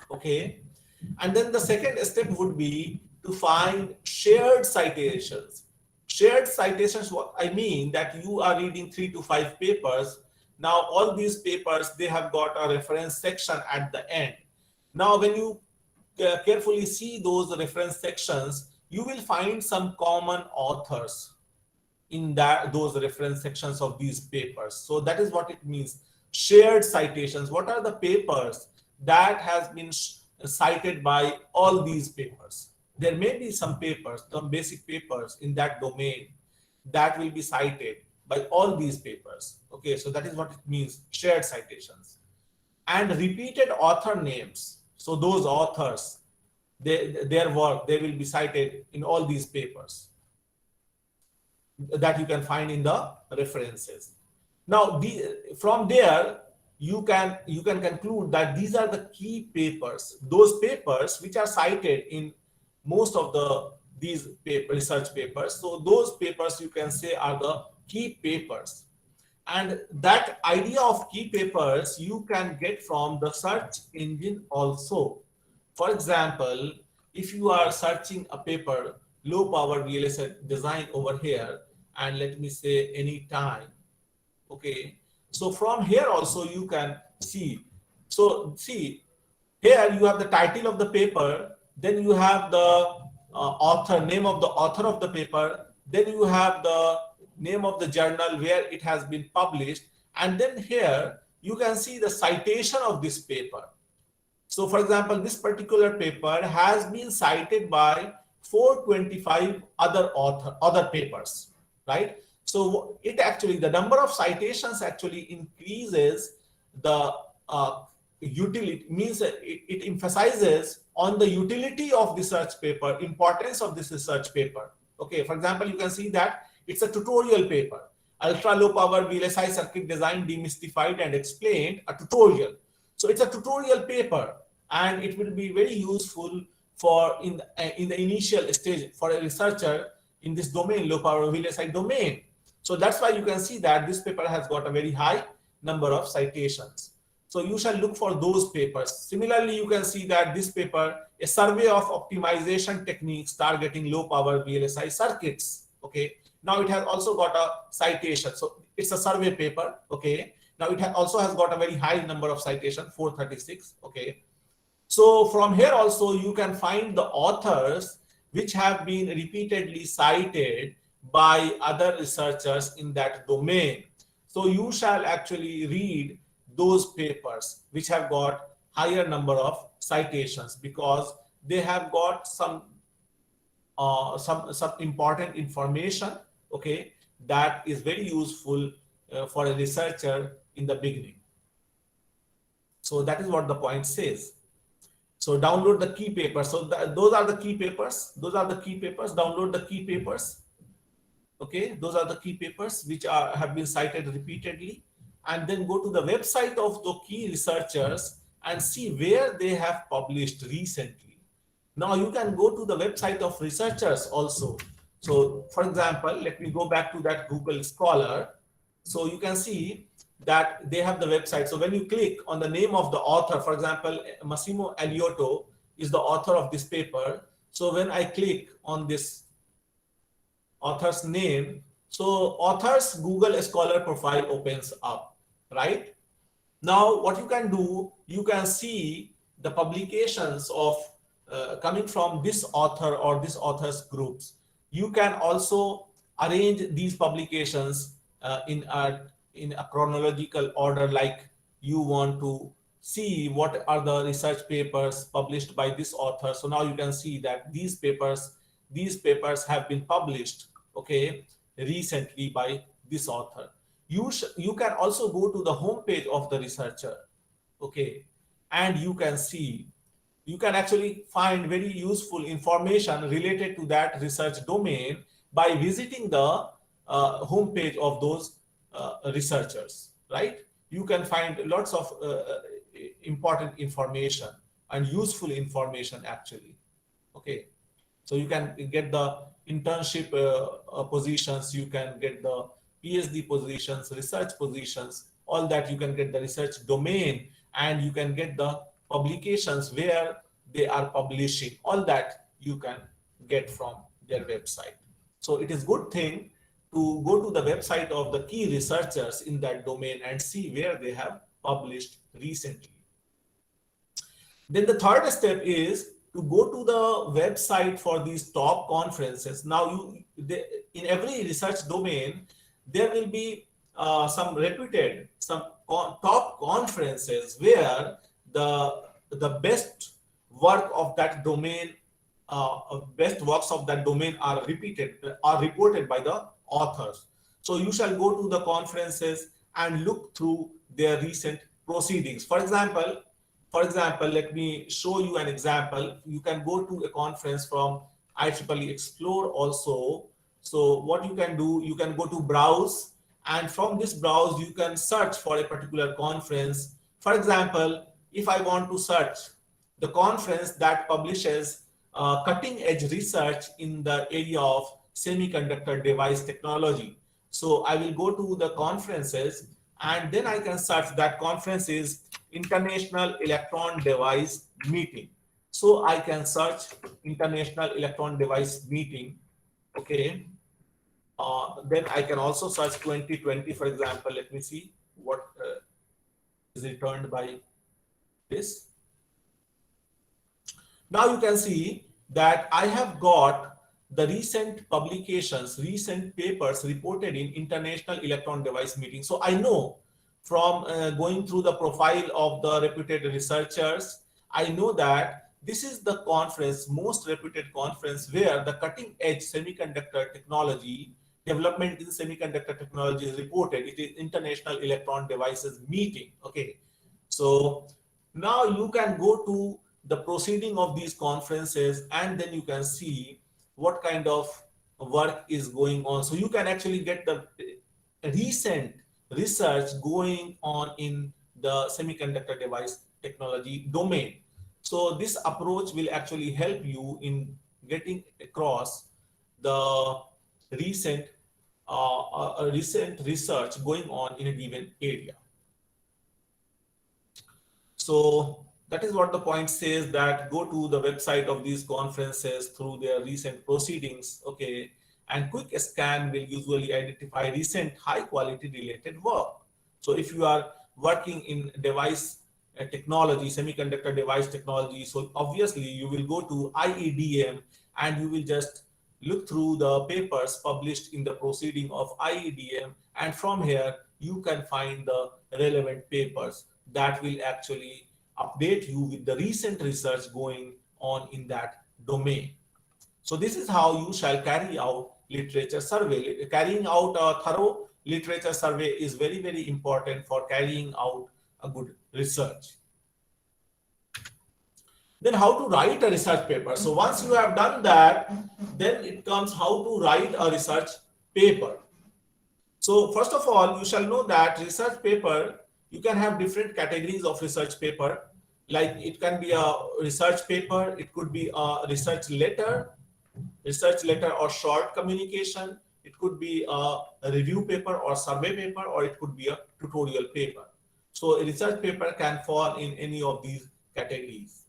Okay, and then the second step would be to find shared citations. Shared citations, what I mean, that you are reading 3 to 5 papers. Now all these papers, they have got a reference section at the end. Now when you carefully see those reference sections, you will find some common authors in those reference sections of these papers. So that is what it means, shared citations. What are the papers that has been cited by all these papers? There may be some papers, some basic papers in that domain that will be cited by all these papers. Okay, so that is what it means, shared citations. And repeated author names. So those authors, their work, they will be cited in all these papers that you can find in the references. Now, from there, you can conclude that these are the key papers, those papers which are cited in most of these research papers. So those papers, you can say, are the key papers. And that idea of key papers you can get from the search engine also. For example, if you are searching a paper, low power VLSI design over here, and let me say anytime. Okay, so from here also you can see. So see, here you have the title of the paper, then you have the author, name of the author of the paper, then you have the name of the journal where it has been published, and then here you can see the citation of this paper. So for example, this particular paper has been cited by 425 other papers, right? So it actually, the number of citations actually increases the utility, means it emphasizes on the utility of research paper, importance of this research paper. Okay, for example, you can see that it's a tutorial paper, ultra low power VLSI circuit design demystified and explained, a tutorial. So it's a tutorial paper, and it will be very useful for in the initial stage for a researcher in this domain, low power VLSI domain. So that's why you can see that this paper has got a very high number of citations. So you shall look for those papers. Similarly, you can see that this paper, a survey of optimization techniques targeting low power VLSI circuits. Okay. Now it has also got a citation. So it's a survey paper. Okay. Now it also has got a very high number of citation, 436. Okay. So from here also you can find the authors which have been repeatedly cited by other researchers in that domain. So you shall actually read those papers which have got higher number of citations, because they have got some important information, okay, that is very useful for a researcher in the beginning. So that is what the point says. So download the key papers. So those are the key papers. Those are the key papers. Download the key papers. Okay, those are the key papers which have been cited repeatedly, and then go to the website of the key researchers and see where they have published recently. Now you can go to the website of researchers also. So for example, let me go back to that Google Scholar. So you can see that they have the website. So when you click on the name of the author, for example, Massimo Aliotto is the author of this paper. So when I click on this author's name, so author's Google Scholar profile opens up, right? Now what you can do, you can see the publications of coming from this author or this author's groups. You can also arrange these publications in a chronological order, like you want to see what are the research papers published by this author. So now you can see that these papers have been published, okay, recently by this author. You can also go to the homepage of the researcher, okay, and you can see, you can actually find very useful information related to that research domain by visiting the homepage of those researchers, right? You can find lots of important information and useful information actually. Okay, so you can get the internship positions, you can get the PhD positions, research positions, all that. You can get the research domain, and you can get the publications where they are publishing. All that you can get from their website. So it is good thing to go to the website of the key researchers in that domain and see where they have published recently. Then the third step is to go to the website for these top conferences. Now, in every research domain, there will be some reputed, some top conferences where the best work of that domain, best works of that domain are reported by the authors. So you shall go to the conferences and look through their recent proceedings. For example, let me show you an example. You can go to a conference from IEEE Explore also. So what you can do, you can go to browse, and from this browse, you can search for a particular conference. For example, if I want to search the conference that publishes cutting edge research in the area of semiconductor device technology. So I will go to the conferences, and then I can search that conference is International Electron Device Meeting. So I can search International Electron Device Meeting. Okay. Then I can also search 2020, for example. Let me see what is returned by this. Now you can see that I have got the recent publications, recent papers reported in International Electron Device Meeting. So I know from going through the profile of the reputed researchers, I know that this is the conference, most reputed conference where the cutting edge semiconductor technology, development in semiconductor technology is reported. It is International Electron Devices Meeting. Okay. So now you can go to the proceeding of these conferences and then you can see what kind of work is going on. So you can actually get the recent research going on in the semiconductor device technology domain. So this approach will actually help you in getting across the recent recent research going on in a given area. So that is what the point says, that go to the website of these conferences through their recent proceedings, okay, and quick scan will usually identify recent high quality related work. So if you are working in device technology, semiconductor device technology, so obviously you will go to IEDM and you will just look through the papers published in the proceeding of IEDM, and from here you can find the relevant papers that will actually update you with the recent research going on in that domain. So this is how you shall carry out literature survey. Carrying out a thorough literature survey is very, very important for carrying out a good research. Then how to write a research paper. So once you have done that, then it comes how to write a research paper. So first of all, you shall know that research paper, you can have different categories of research paper. Like it can be a research paper, it could be a research letter or short communication. It could be a review paper or survey paper, or it could be a tutorial paper. So a research paper can fall in any of these categories.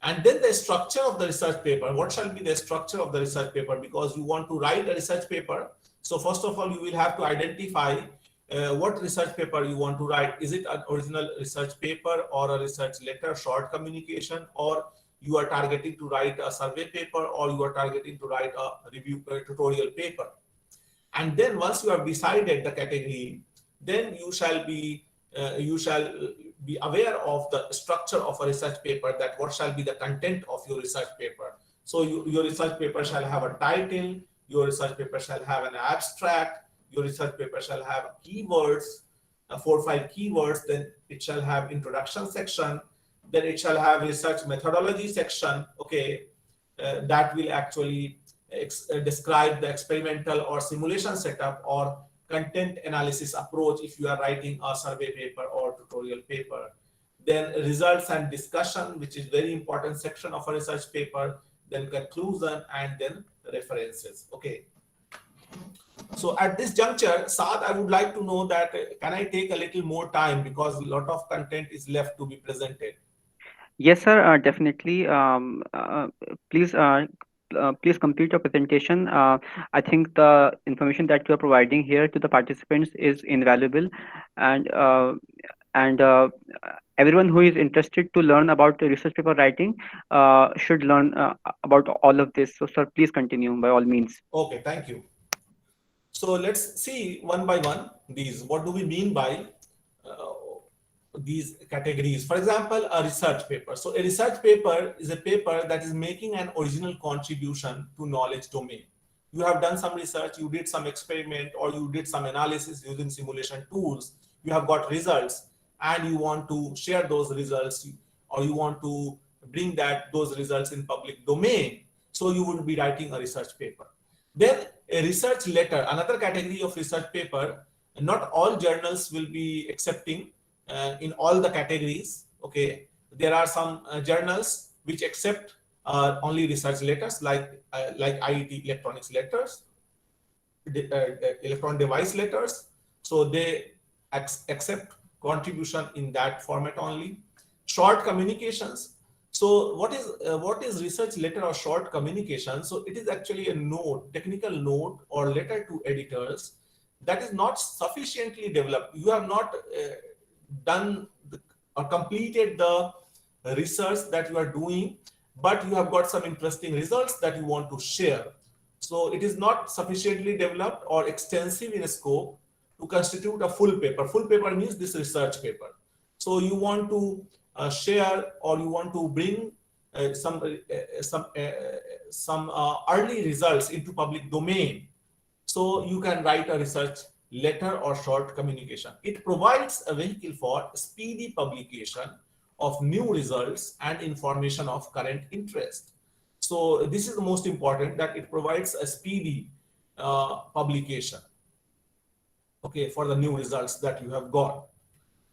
And then the structure of the research paper. What shall be the structure of the research paper? Because you want to write a research paper. So first of all, you will have to identify what research paper you want to write. Is it an original research paper or a research letter, short communication, or you are targeting to write a survey paper, or you are targeting to write a review tutorial paper. And then once you have decided the category, then you shall be aware of the structure of a research paper, that what shall be the content of your research paper. So your research paper shall have a title, your research paper shall have an abstract, your research paper shall have keywords, 4 or 5 keywords, then it shall have introduction section, then it shall have research methodology section, okay, that will actually describe the experimental or simulation setup or content analysis approach if you are writing a survey paper or tutorial paper. Then results and discussion, which is very important section of a research paper, then conclusion, and then references. Okay. So at this juncture, Saad, I would like to know that can I take a little more time because a lot of content is left to be presented. Yes, sir, definitely. Please, please complete your presentation. I think the information that you are providing here to the participants is invaluable, and and everyone who is interested to learn about the research paper writing should learn about all of this. So, sir, please continue by all means. Okay, thank you. So let's see one by one these. What do we mean by uh, these categories? For example, a research paper. So a research paper is a paper that is making an original contribution to knowledge domain. You have done some research, you did some experiment, or you did some analysis using simulation tools. You have got results, and you want to share those results, or you want to bring those results in public domain. So you would be writing a research paper. Then a research letter, another category of research paper. Not all journals will be accepting in all the categories. Okay, there are some journals which accept only research letters, like IET electronics letters, electron device letters. So they accept contribution in that format only. Short communications. So what is research letter or short communication? So it is actually a note, technical note or letter to editors that is not sufficiently developed. You have not done or completed the research that you are doing, but you have got some interesting results that you want to share. So it is not sufficiently developed or extensive in scope to constitute a full paper. Full paper means this research paper. So you want to share, or you want to bring some early results into public domain. So you can write a research letter or short communication. It provides a vehicle for speedy publication of new results and information of current interest. So this is the most important, that it provides a speedy publication, okay, for the new results that you have got.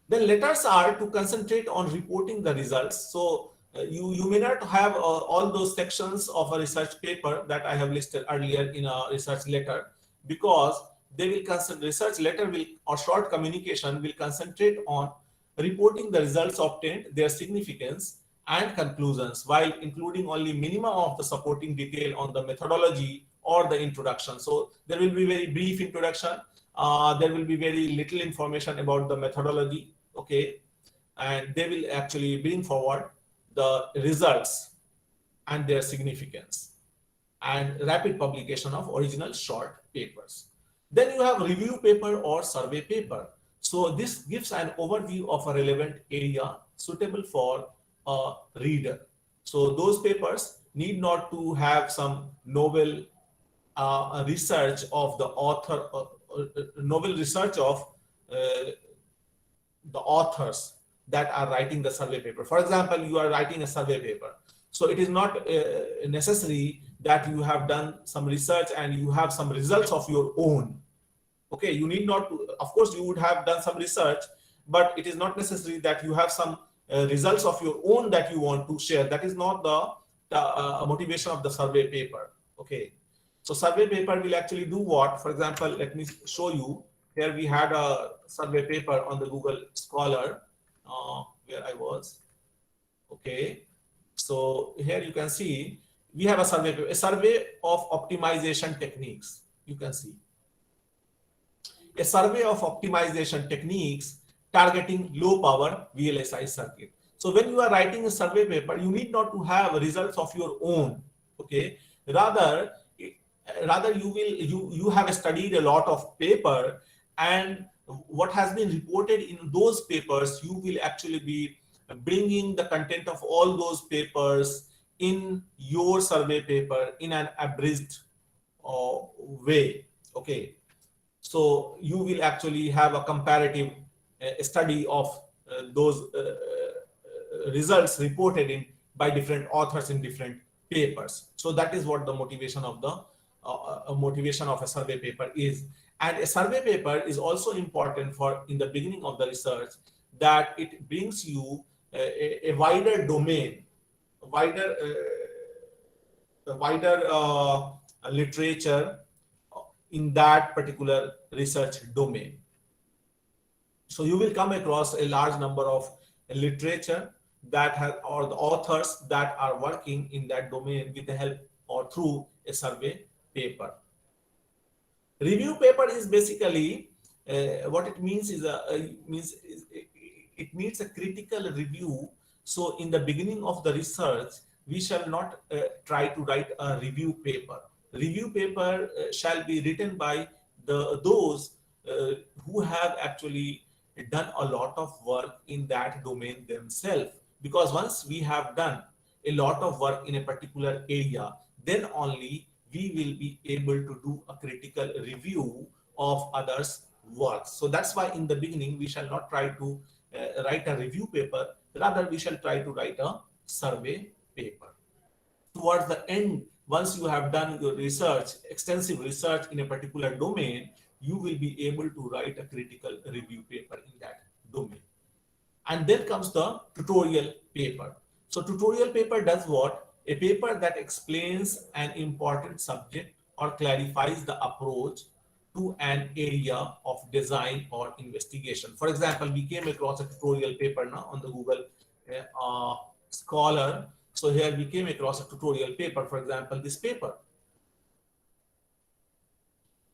Then letters are to concentrate on reporting the results. So you may not have all those sections of a research paper that I have listed earlier in a research letter, because they will research letter will, or short communication will concentrate on reporting the results obtained, their significance and conclusions, while including only minimum of the supporting detail on the methodology or the introduction. So there will be very brief introduction. There will be very little information about the methodology, okay, and they will actually bring forward the results and their significance, and rapid publication of original short papers. Then you have review paper or survey paper. So this gives an overview of a relevant area suitable for a reader. So those papers need not to have some novel research of the author, novel research of the authors that are writing the survey paper. For example, you are writing a survey paper. So it is not necessary that you have done some research and you have some results of your own. Okay, you need not to, of course, you would have done some research, but it is not necessary that you have some results of your own that you want to share. That is not the motivation of the survey paper. Okay, so survey paper will actually do what? For example, let me show you. Here we had a survey paper on the Google Scholar, where I was. Okay, so here you can see we have a survey paper, a survey of optimization techniques. You can see a survey of optimization techniques targeting low power VLSI circuit. So when you are writing a survey paper, you need not to have results of your own. Okay, rather you have studied a lot of paper, and what has been reported in those papers, you will actually be bringing the content of all those papers in your survey paper in an abridged way. Okay, so you will actually have a comparative study of those results reported in by different authors in different papers. So that is what the motivation of the a survey paper is. And a survey paper is also important for in the beginning of the research, that it brings you a wider domain, a wider literature in that particular research domain. So you will come across a large number of literature that has, or the authors that are working in that domain with the help or through a survey paper. Review paper is basically what it means is it needs a critical review. So in the beginning of the research, we shall not try to write a review paper. Review paper shall be written by those who have actually done a lot of work in that domain themselves. Because once we have done a lot of work in a particular area, then only we will be able to do a critical review of others' work. So that's why in the beginning, we shall not try to write a review paper. Rather, we shall try to write a survey paper. Towards the end, once you have done your research, extensive research in a particular domain, you will be able to write a critical review paper in that domain. And then comes the tutorial paper. So tutorial paper does what? A paper that explains an important subject or clarifies the approach to an area of design or investigation. For example, we came across a tutorial paper now on the Google Scholar. So here we came across a tutorial paper, for example, this paper.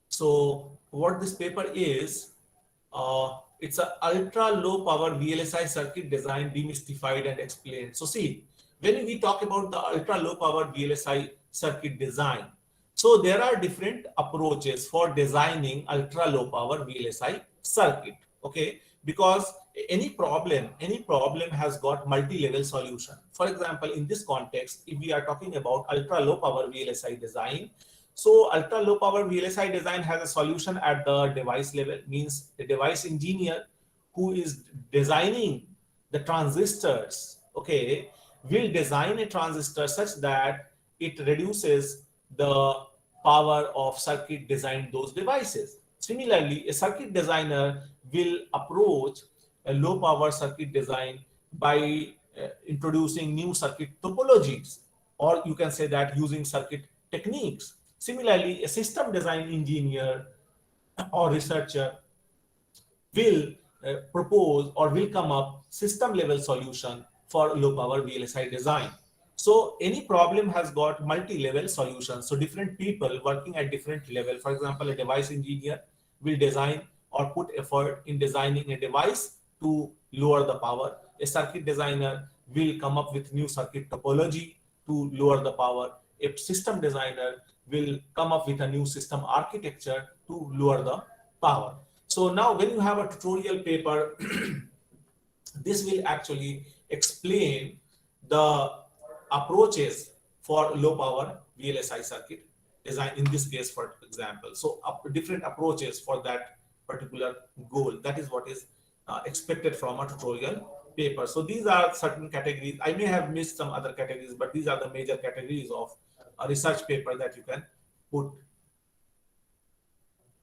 So what this paper is, it's an ultra low power VLSI circuit design demystified and explained. So see, when we talk about the ultra low power VLSI circuit design, so there are different approaches for designing ultra low power VLSI circuit. Okay, because any problem has got multi-level solution. For example, in this context, if we are talking about ultra low power VLSI design, so ultra low power VLSI design has a solution at the device level, means the device engineer who is designing the transistors, okay, will design a transistor such that it reduces the power of circuit design those devices. Similarly, a circuit designer will approach a low power circuit design by introducing new circuit topologies, or you can say that using circuit techniques. Similarly, a system design engineer or researcher will propose or will come up system level solution for low power VLSI design. So any problem has got multi-level solutions. So different people working at different level. For example, a device engineer will design or put effort in designing a device to lower the power. A circuit designer will come up with new circuit topology to lower the power. A system designer will come up with a new system architecture to lower the power. So now when you have a tutorial paper, this will actually explain the approaches for low power VLSI circuit design in this case, for example. So different approaches for that particular goal. That is what is expected from a tutorial paper. So these are certain categories. I may have missed some other categories, but these are the major categories of a research paper that you can put.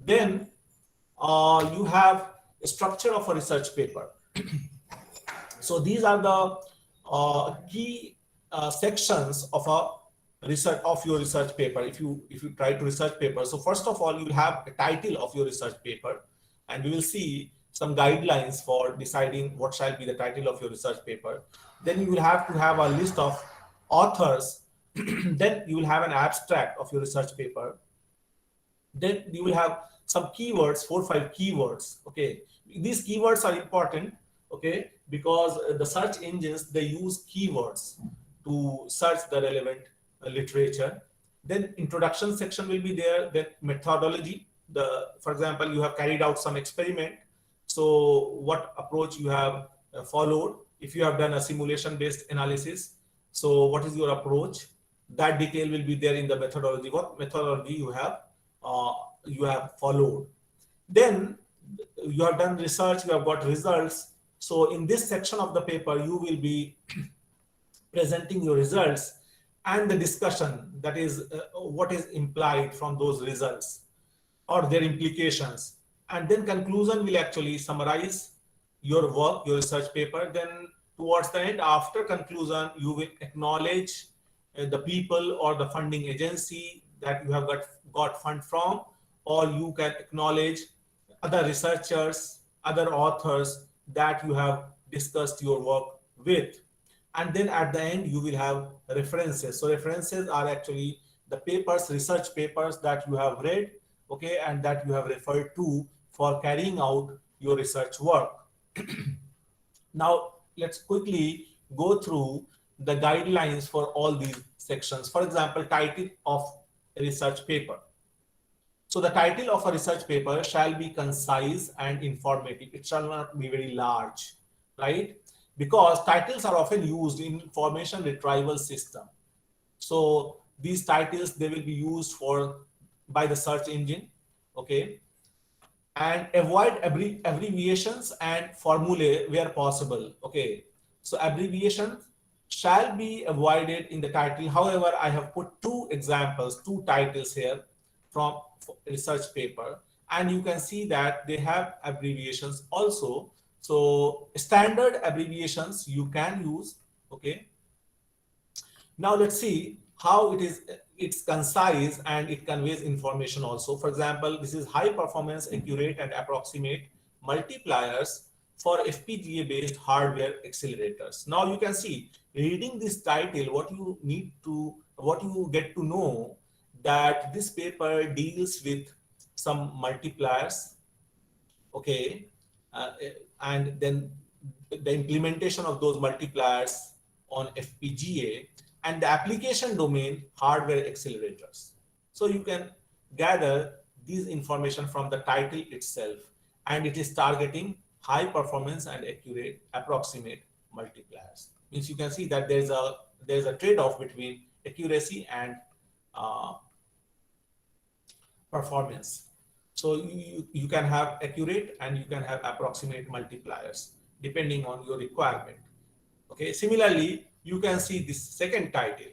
Then you have a structure of a research paper. So these are the key sections of a research of your research paper. If you try to research paper, so first of all, you will have a title of your research paper, and we will see some guidelines for deciding what shall be the title of your research paper. Then you will have to have a list of authors. Then you will have an abstract of your research paper. Then you will have some keywords, 4 or 5 keywords. Okay, these keywords are important, okay, because the search engines, they use keywords to search the relevant literature. Then introduction section will be there. Then methodology, for example, you have carried out some experiment, so what approach you have followed. If you have done a simulation based analysis, so what is your approach? That detail will be there in the methodology, what methodology you have followed. Then you have done research, you have got results. So in this section of the paper, you will be presenting your results and the discussion, that is what is implied from those results or their implications. And then conclusion will actually summarize your work, your research paper. Then towards the end, after conclusion, you will acknowledge the people or the funding agency that you have got fund from, or you can acknowledge other researchers, other authors that you have discussed your work with. And then at the end, you will have references. So references are actually the papers, research papers that you have read, okay, and that you have referred to for carrying out your research work. Now, let's quickly go through the guidelines for all these sections. For example, title of a research paper. So the title of a research paper shall be concise and informative. It shall not be very large, right? Because titles are often used in information retrieval system. So these titles, they will be used by the search engine, okay? And avoid abbreviations and formulae where possible, okay? So abbreviations shall be avoided in the title. However, I have put 2 examples, 2 titles here from research paper, and you can see that they have abbreviations also. So standard abbreviations you can use, okay? Now let's see how it's concise and it conveys information also. For example, this is high performance, accurate and approximate multipliers for FPGA based hardware accelerators. Now you can see, reading this title, what you get to know that this paper deals with some multipliers, okay, and then the implementation of those multipliers on FPGA, and the application domain hardware accelerators. So you can gather these information from the title itself, and it is targeting high performance and accurate approximate multipliers. Means you can see that there's a trade-off between accuracy and performance. So you can have accurate and you can have approximate multipliers depending on your requirement. Okay, similarly, you can see this second title.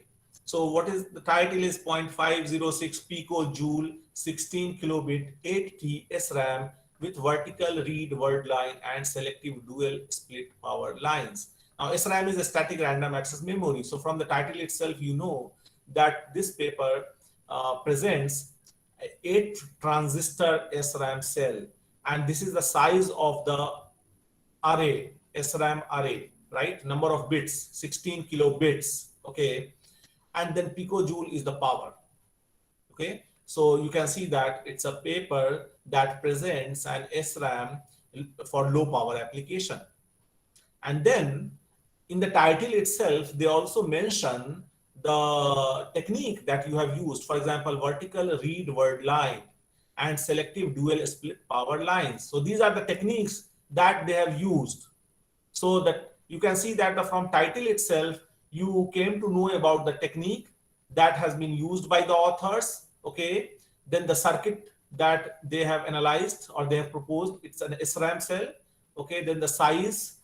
So what is the title is 0.506 picojoule 16 kilobit 8T SRAM with vertical read word line and selective dual split power lines. Now SRAM is a static random access memory. So from the title itself, you know that this paper presents 8 transistor SRAM cell, and this is the size of the array, SRAM array, right? Number of bits, 16 kilobits, okay? And then picojoule is the power, okay? So you can see that it's a paper that presents an SRAM for low power application. And then in the title itself, they also mention the technique that you have used. For example, vertical read word line and selective dual split power lines. So these are the techniques that they have used. So that you can see that from title itself, you came to know about the technique that has been used by the authors, okay? Then the circuit that they have analyzed or they have proposed, it's an SRAM cell, okay? Then the size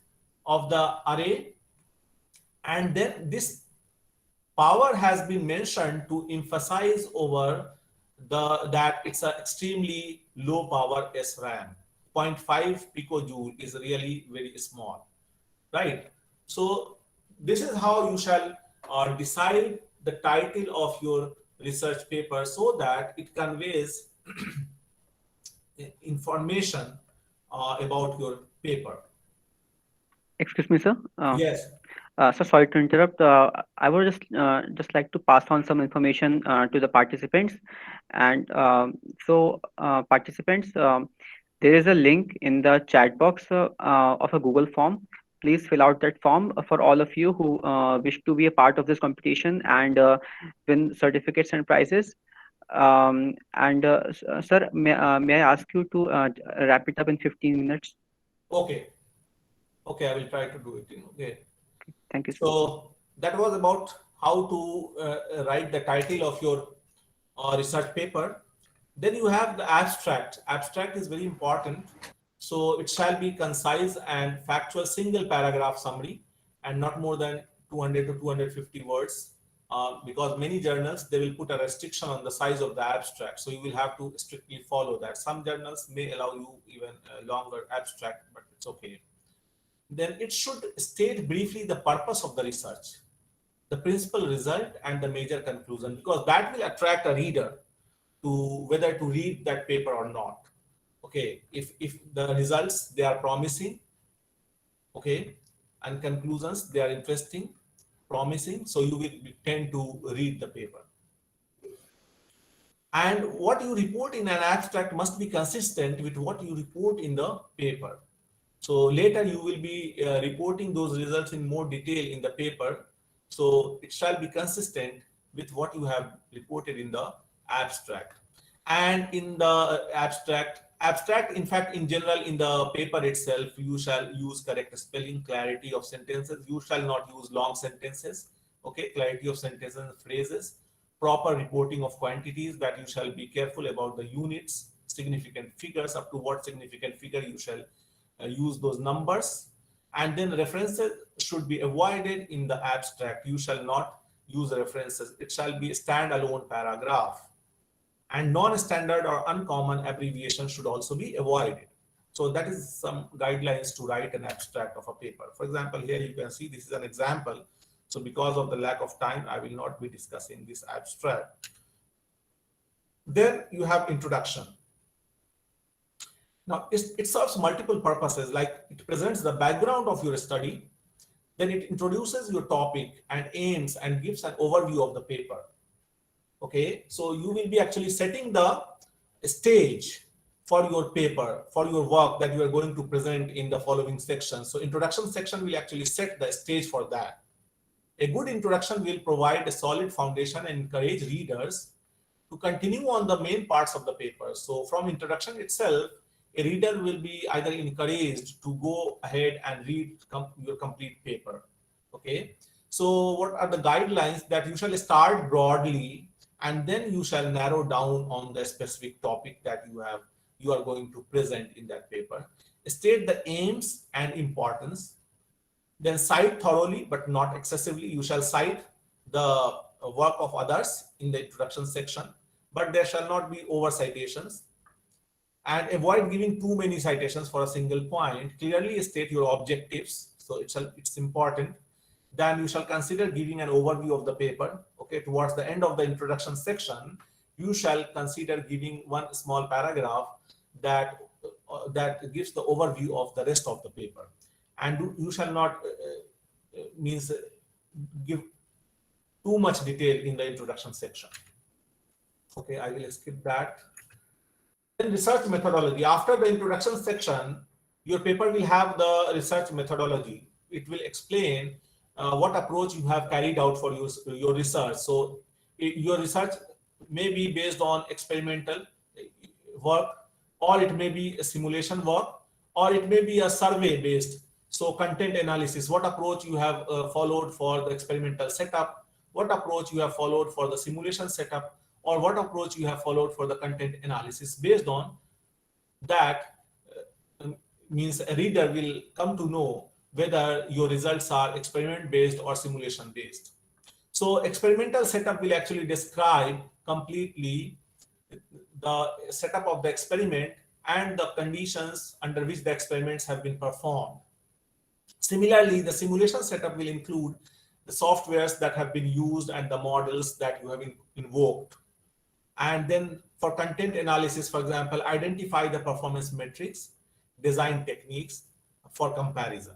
of the array, and then this power has been mentioned to emphasize over that it's an extremely low power SRAM. 0.5 picojoule is really very small, right? So this is how you shall decide the title of your research paper so that it conveys information about your paper. Excuse me, sir. Yes. So sorry to interrupt. I would just like to pass on some information to the participants, and participants, there is a link in the chat box of a Google form. Please fill out that form for all of you who wish to be a part of this competition and win certificates and prizes. Sir, may I ask you to wrap it up in 15 minutes? Okay. Okay, I will try to do it. Okay. Thank you, sir. So that was about how to write the title of your research paper. Then you have the abstract. Abstract is very important. So it shall be concise and factual single paragraph summary and not more than 200 to 250 words. Because many journals, they will put a restriction on the size of the abstract. So you will have to strictly follow that. Some journals may allow you even a longer abstract, but it's okay. Then it should state briefly the purpose of the research, the principal result and the major conclusion, because that will attract a reader to whether to read that paper or not. Okay, if the results, they are promising, okay, and conclusions, they are interesting, promising, so you will tend to read the paper. And what you report in an abstract must be consistent with what you report in the paper. So later you will be reporting those results in more detail in the paper. So it shall be consistent with what you have reported in the abstract. And in the abstract, in fact, in general, in the paper itself, you shall use correct spelling, clarity of sentences. You shall not use long sentences, okay, clarity of sentences and phrases, proper reporting of quantities, that you shall be careful about the units, significant figures, up to what significant figure you shall use those numbers. And then references should be avoided in the abstract. You shall not use references. It shall be a standalone paragraph. And non-standard or uncommon abbreviation should also be avoided. So that is some guidelines to write an abstract of a paper. For example, here you can see this is an example. So because of the lack of time, I will not be discussing this abstract. Then you have introduction. Now, it serves multiple purposes, like it presents the background of your study, then it introduces your topic and aims and gives an overview of the paper. Okay, so you will be actually setting the stage for your paper, for your work that you are going to present in the following section. So introduction section will actually set the stage for that. A good introduction will provide a solid foundation and encourage readers to continue on the main parts of the paper. So from introduction itself, a reader will be either encouraged to go ahead and read your complete paper. Okay. So what are the guidelines? That you shall start broadly and then you shall narrow down on the specific topic that you are going to present in that paper. State the aims and importance. Then cite thoroughly but not excessively. You shall cite the work of others in the introduction section, but there shall not be over citations. And avoid giving too many citations for a single point. Clearly state your objectives. So it's important. Then you shall consider giving an overview of the paper. Okay, towards the end of the introduction section, you shall consider giving one small paragraph that gives the overview of the rest of the paper. And you shall not give too much detail in the introduction section. Okay, I will skip that. Then research methodology. After the introduction section, your paper will have the research methodology. It will explain what approach you have carried out for your research. So your research may be based on experimental work, or it may be a simulation work, or it may be a survey based. So content analysis, what approach you have followed for the experimental setup, what approach you have followed for the simulation setup, or what approach you have followed for the content analysis. Based on that, means a reader will come to know whether your results are experiment based or simulation based. So experimental setup will actually describe completely the setup of the experiment and the conditions under which the experiments have been performed. Similarly, the simulation setup will include the softwares that have been used and the models that you have invoked. And then for content analysis, for example, identify the performance metrics, design techniques for comparison.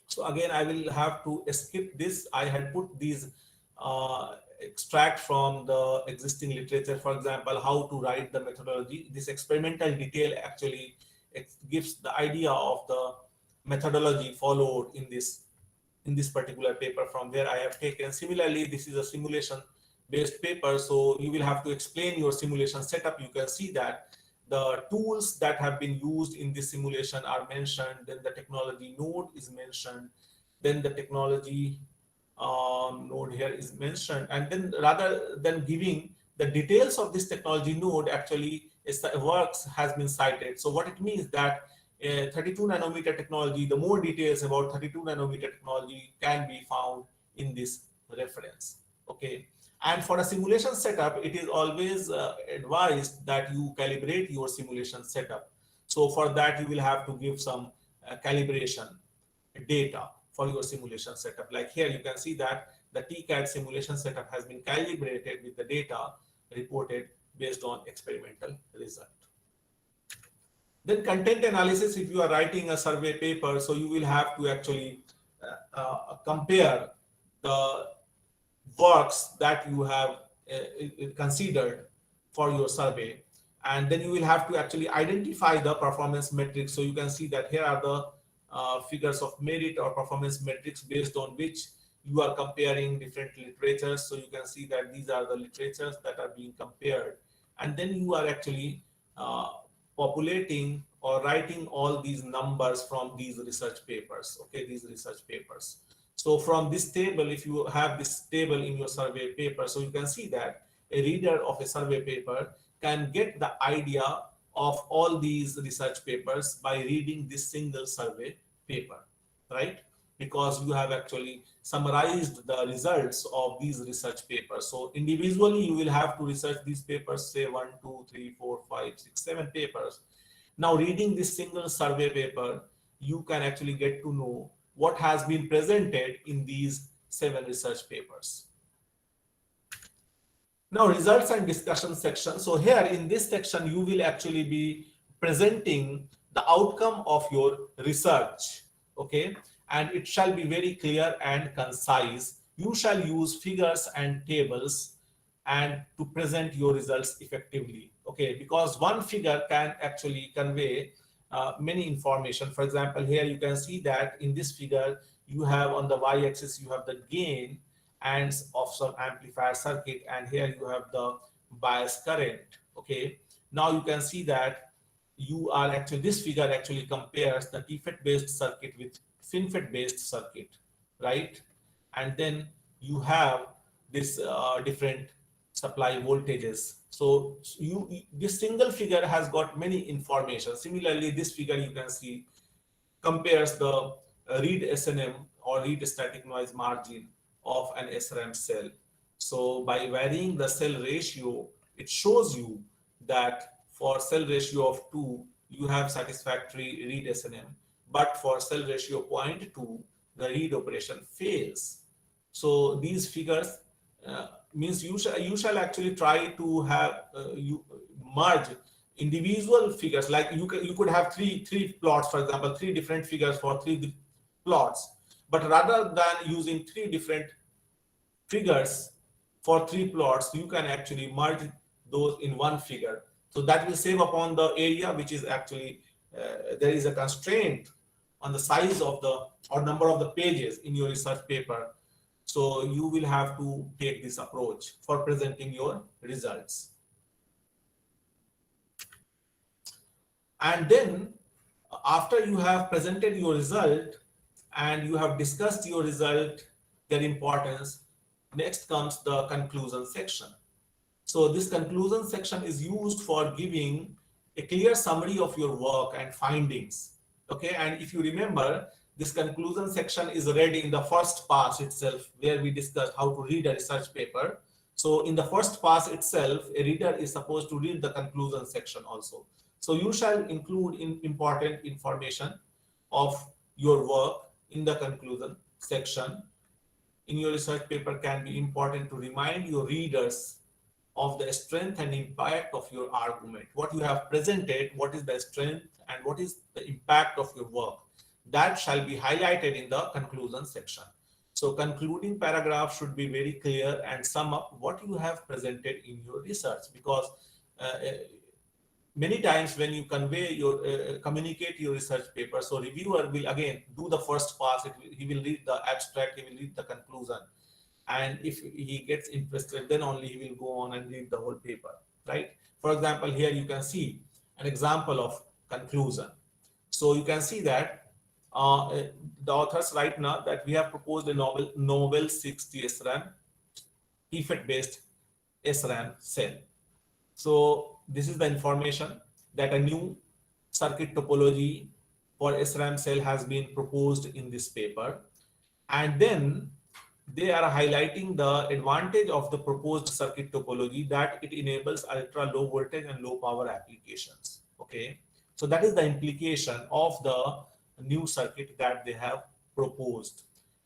So again, I will have to skip this. I had put these extract from the existing literature, for example, how to write the methodology. This experimental detail actually gives the idea of the methodology followed in this particular paper from where I have taken. Similarly, this is a simulation based paper, so you will have to explain your simulation setup. You can see that the tools that have been used in this simulation are mentioned, then the technology node is mentioned, then the technology node here is mentioned, and then rather than giving the details of this technology node, actually works has been cited. So what it means that 32 nanometer technology, the more details about 32 nanometer technology can be found in this reference. Okay. And for a simulation setup, it is always advised that you calibrate your simulation setup. So for that, you will have to give some calibration data for your simulation setup. Like here, you can see that the TCAD simulation setup has been calibrated with the data reported based on experimental result. Then content analysis, if you are writing a survey paper, so you will have to actually compare the works that you have considered for your survey, and then you will have to actually identify the performance metrics. So you can see that here are the figures of merit or performance metrics based on which you are comparing different literatures. So you can see that these are the literatures that are being compared, and then you are actually populating or writing all these numbers from these research papers. Okay, these research papers. So from this table, if you have this table in your survey paper, so you can see that a reader of a survey paper can get the idea of all these research papers by reading this single survey paper, right? Because you have actually summarized the results of these research papers. So individually, you will have to research these papers, say 1, 2, 3, 4, 5, 6, 7 papers. Now reading this single survey paper, you can actually get to know what has been presented in these 7 research papers. Now results and discussion section. So here in this section, you will actually be presenting the outcome of your research, okay? And it shall be very clear and concise. You shall use figures and tables and to present your results effectively, okay? Because one figure can actually convey many information. For example, here you can see that in this figure, you have on the y-axis, you have the gain and of some amplifier circuit, and here you have the bias current. Okay, now you can see that you are actually, this figure actually compares the TFET based circuit with FinFET based circuit, right? And then you have this different supply voltages. So this single figure has got many information. Similarly, this figure you can see compares the read SNM or read static noise margin of an SRAM cell. So by varying the cell ratio, it shows you that for cell ratio of 2, you have satisfactory read SNM, but for cell ratio 0.2, the read operation fails. So these figures means you shall actually try to have you merge individual figures. Like you could have three plots, for example, three different figures for three plots, but rather than using three different figures for three plots, you can actually merge those in one figure. So that will save upon the area, which is actually there is a constraint on the size of the or number of the pages in your research paper. So you will have to take this approach for presenting your results. And then after you have presented your result and you have discussed your result, their importance, next comes the conclusion section. So this conclusion section is used for giving a clear summary of your work and findings. Okay, and if you remember, this conclusion section is read in the first pass itself, where we discussed how to read a research paper. So in the first pass itself, a reader is supposed to read the conclusion section also. So you shall include important information of your work in the conclusion section. In your research paper can be important to remind your readers of the strength and impact of your argument. What you have presented, what is the strength and what is the impact of your work. That shall be highlighted in the conclusion section. So concluding paragraph should be very clear and sum up what you have presented in your research, because many times when you convey your communicate your research paper, so reviewer will again do the first pass. He will read the abstract, he will read the conclusion, and if he gets interested, then only he will go on and read the whole paper, right? For example, here you can see an example of conclusion. So you can see that the authors write now that we have proposed a novel 60 SRAM TFET based SRAM cell. So this is the information that a new circuit topology for SRAM cell has been proposed in this paper. And then they are highlighting the advantage of the proposed circuit topology, that it enables ultra low voltage and low power applications. Okay, so that is the implication of the new circuit that they have proposed.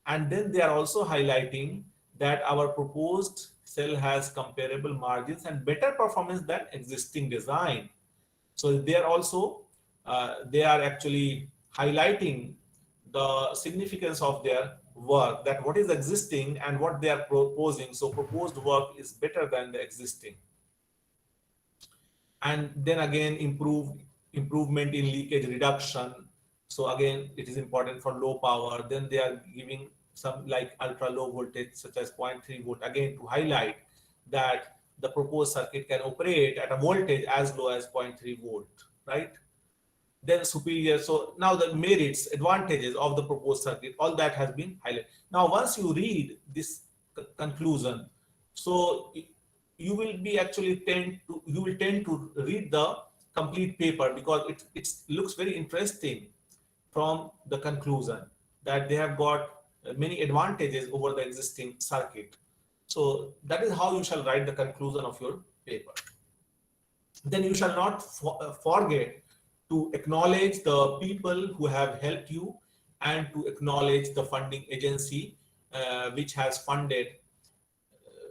And then they are also highlighting that our proposed cell has comparable margins and better performance than existing design. So they are also they are actually highlighting the significance of their work, that what is existing and what they are proposing. So proposed work is better than the existing. And then again, improvement in leakage reduction. So again, it is important for low power. Then they are giving some like ultra low voltage such as 0.3 volt, again to highlight that the proposed circuit can operate at a voltage as low as 0.3 volt, right? Then superior. So now the merits, advantages of the proposed circuit, all that has been highlighted. Now once you read this conclusion, so you will be actually tend to read the complete paper, because it looks very interesting from the conclusion that they have got many advantages over the existing circuit. So that is how you shall write the conclusion of your paper. Then you shall not forget to acknowledge the people who have helped you and to acknowledge the funding agency which has funded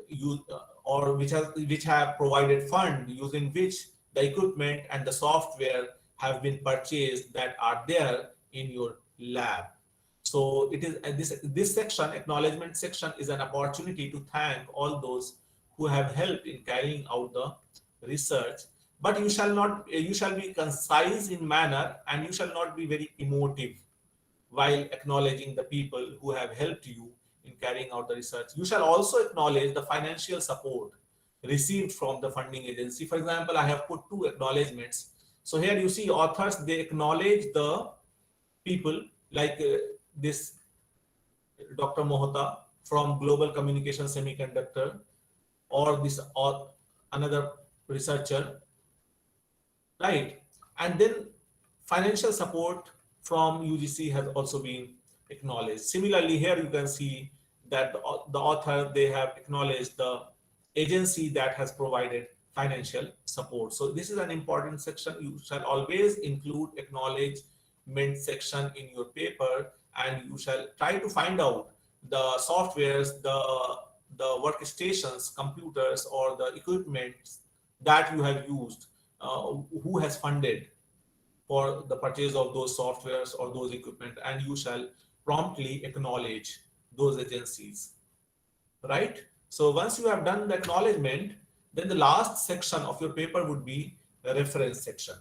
you or which have provided fund using which the equipment and the software have been purchased that are there in your lab. So it is this section, acknowledgement section, is an opportunity to thank all those who have helped in carrying out the research. But you shall be concise in manner, and you shall not be very emotive while acknowledging the people who have helped you in carrying out the research. You shall also acknowledge the financial support received from the funding agency. For example, I have put 2 acknowledgements. So here you see authors, they acknowledge the people like this Dr. Mohta from Global Communication Semiconductor, or this or another researcher, right? And then financial support from UGC has also been acknowledged. Similarly, here you can see that the author, they have acknowledged the agency that has provided financial support. So this is an important section. You shall always include acknowledgement section in your paper, and you shall try to find out the softwares, the workstations, computers, or the equipment that you have used, who has funded for the purchase of those softwares or those equipment, and you shall promptly acknowledge those agencies, right? So once you have done the acknowledgement, then the last section of your paper would be the reference section,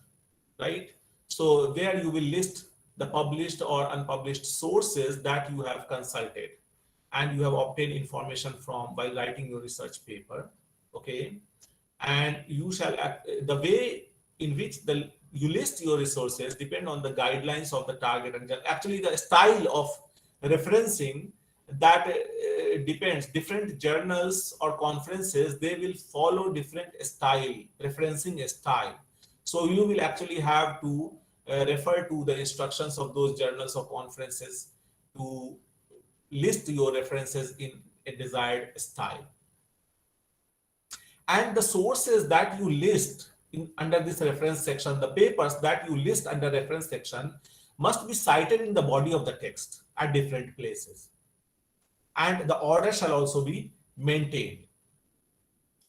right? So there you will list the published or unpublished sources that you have consulted and you have obtained information from while writing your research paper, okay? And you shall, the way in which you list your resources depend on the guidelines of the target, and actually the style of referencing that depends. Different journals or conferences, they will follow different style, referencing style. So you will actually have to refer to the instructions of those journals or conferences to list your references in a desired style. And the sources that you list under this reference section, the papers that you list under reference section must be cited in the body of the text at different places. And the order shall also be maintained.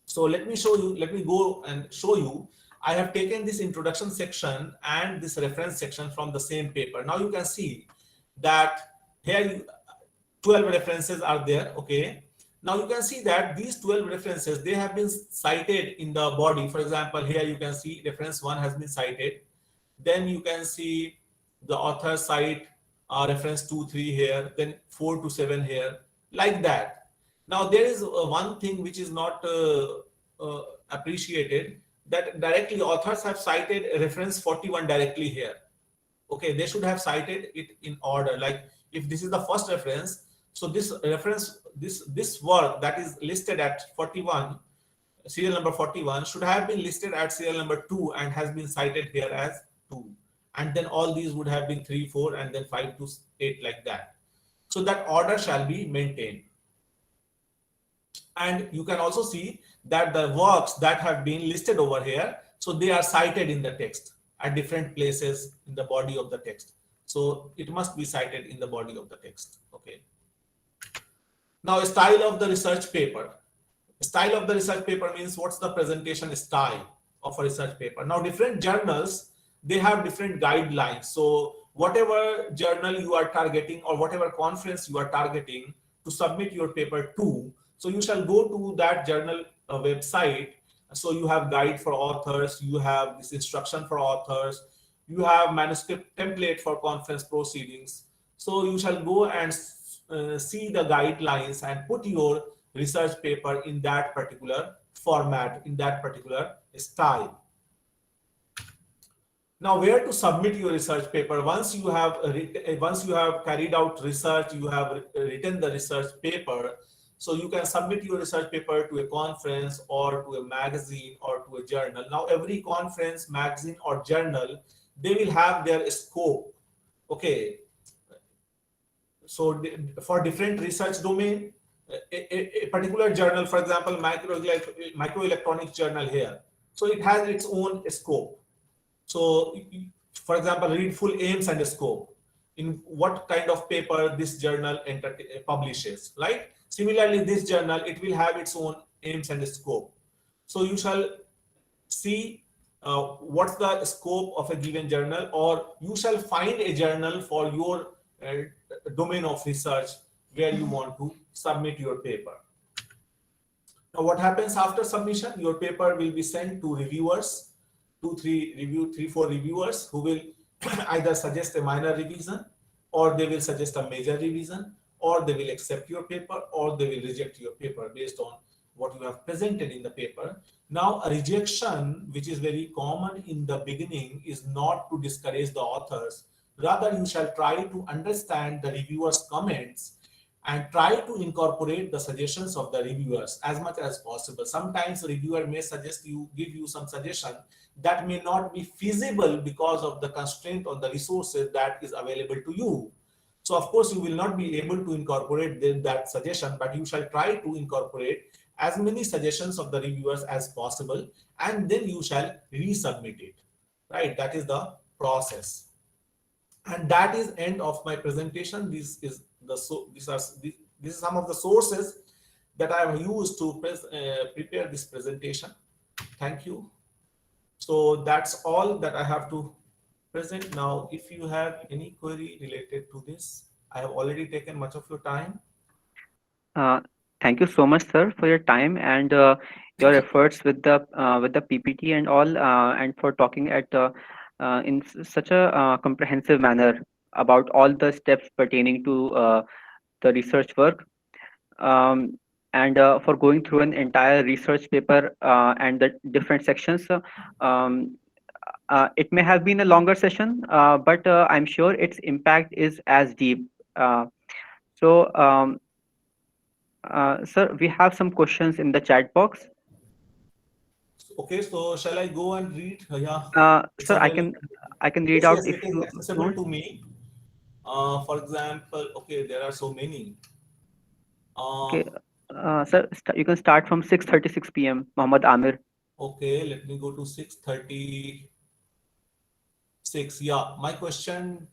So let me go and show you. I have taken this introduction section and this reference section from the same paper. Now you can see that here 12 references are there, okay? Now you can see that these 12 references, they have been cited in the body. For example, here you can see reference 1 has been cited. Then you can see the author cite reference 2, 3 here, then 4 to 7 here, like that. Now there is one thing which is not appreciated, that directly authors have cited reference 41 directly here. Okay, they should have cited it in order. Like if this is the first reference, so this reference, this work that is listed at 41, serial number 41, should have been listed at serial number 2 and has been cited here as 2. And then all these would have been 3, 4, and then 5 to 8, like that. So that order shall be maintained. And you can also see that the works that have been listed over here, so they are cited in the text at different places in the body of the text. So it must be cited in the body of the text, okay? Now, style of the research paper. Style of the research paper means what's the presentation style of a research paper. Now, different journals, they have different guidelines. So whatever journal you are targeting or whatever conference you are targeting to submit your paper to, so you shall go to that journal website. So you have guide for authors, you have this instruction for authors, you have manuscript template for conference proceedings. So you shall go and see the guidelines and put your research paper in that particular format, in that particular style. Now, where to submit your research paper? Once you have carried out research, you have written the research paper, so you can submit your research paper to a conference or to a magazine or to a journal. Now, every conference, magazine, or journal, they will have their scope, okay? So for different research domain, a particular journal, for example, microelectronics journal here, so it has its own scope. So for example, read full aims and scope in what kind of paper this journal publishes, right? Similarly, this journal, it will have its own aims and scope. So you shall see what's the scope of a given journal, or you shall find a journal for your domain of research where you want to submit your paper. Now, what happens after submission? Your paper will be sent to reviewers, 3, 4 reviewers who will either suggest a minor revision or they will suggest a major revision, or they will accept your paper, or they will reject your paper based on what you have presented in the paper. Now, a rejection, which is very common in the beginning, is not to discourage the authors. Rather, you shall try to understand the reviewers' comments and try to incorporate the suggestions of the reviewers as much as possible. Sometimes the reviewer may give you some suggestion that may not be feasible because of the constraint on the resources that is available to you. So of course you will not be able to incorporate that suggestion, but you shall try to incorporate as many suggestions of the reviewers as possible, and then you shall resubmit it. Right? That is the process. And that is end of my presentation. This is some of the sources that I have used to prepare this presentation. Thank you. So that's all that I have to present now. If you have any query related to this, I have already taken much of your time. Thank you so much, sir, for your time and your efforts with the PPT and all, and for talking in such a comprehensive manner about all the steps pertaining to the research work, and for going through an entire research paper and the different sections. It may have been a longer session, but I'm sure its impact is as deep. So. Sir, we have some questions in the chat box. Okay, so shall I go and read? Yeah, it's Sir, available. I can read Yes, out yes, if it is you accessible want. to me. For example, okay, there are so many. Okay, sir, you can start from 6:36 p.m. Muhammad Amir. Okay, let me go to 6:36. Yeah, my question,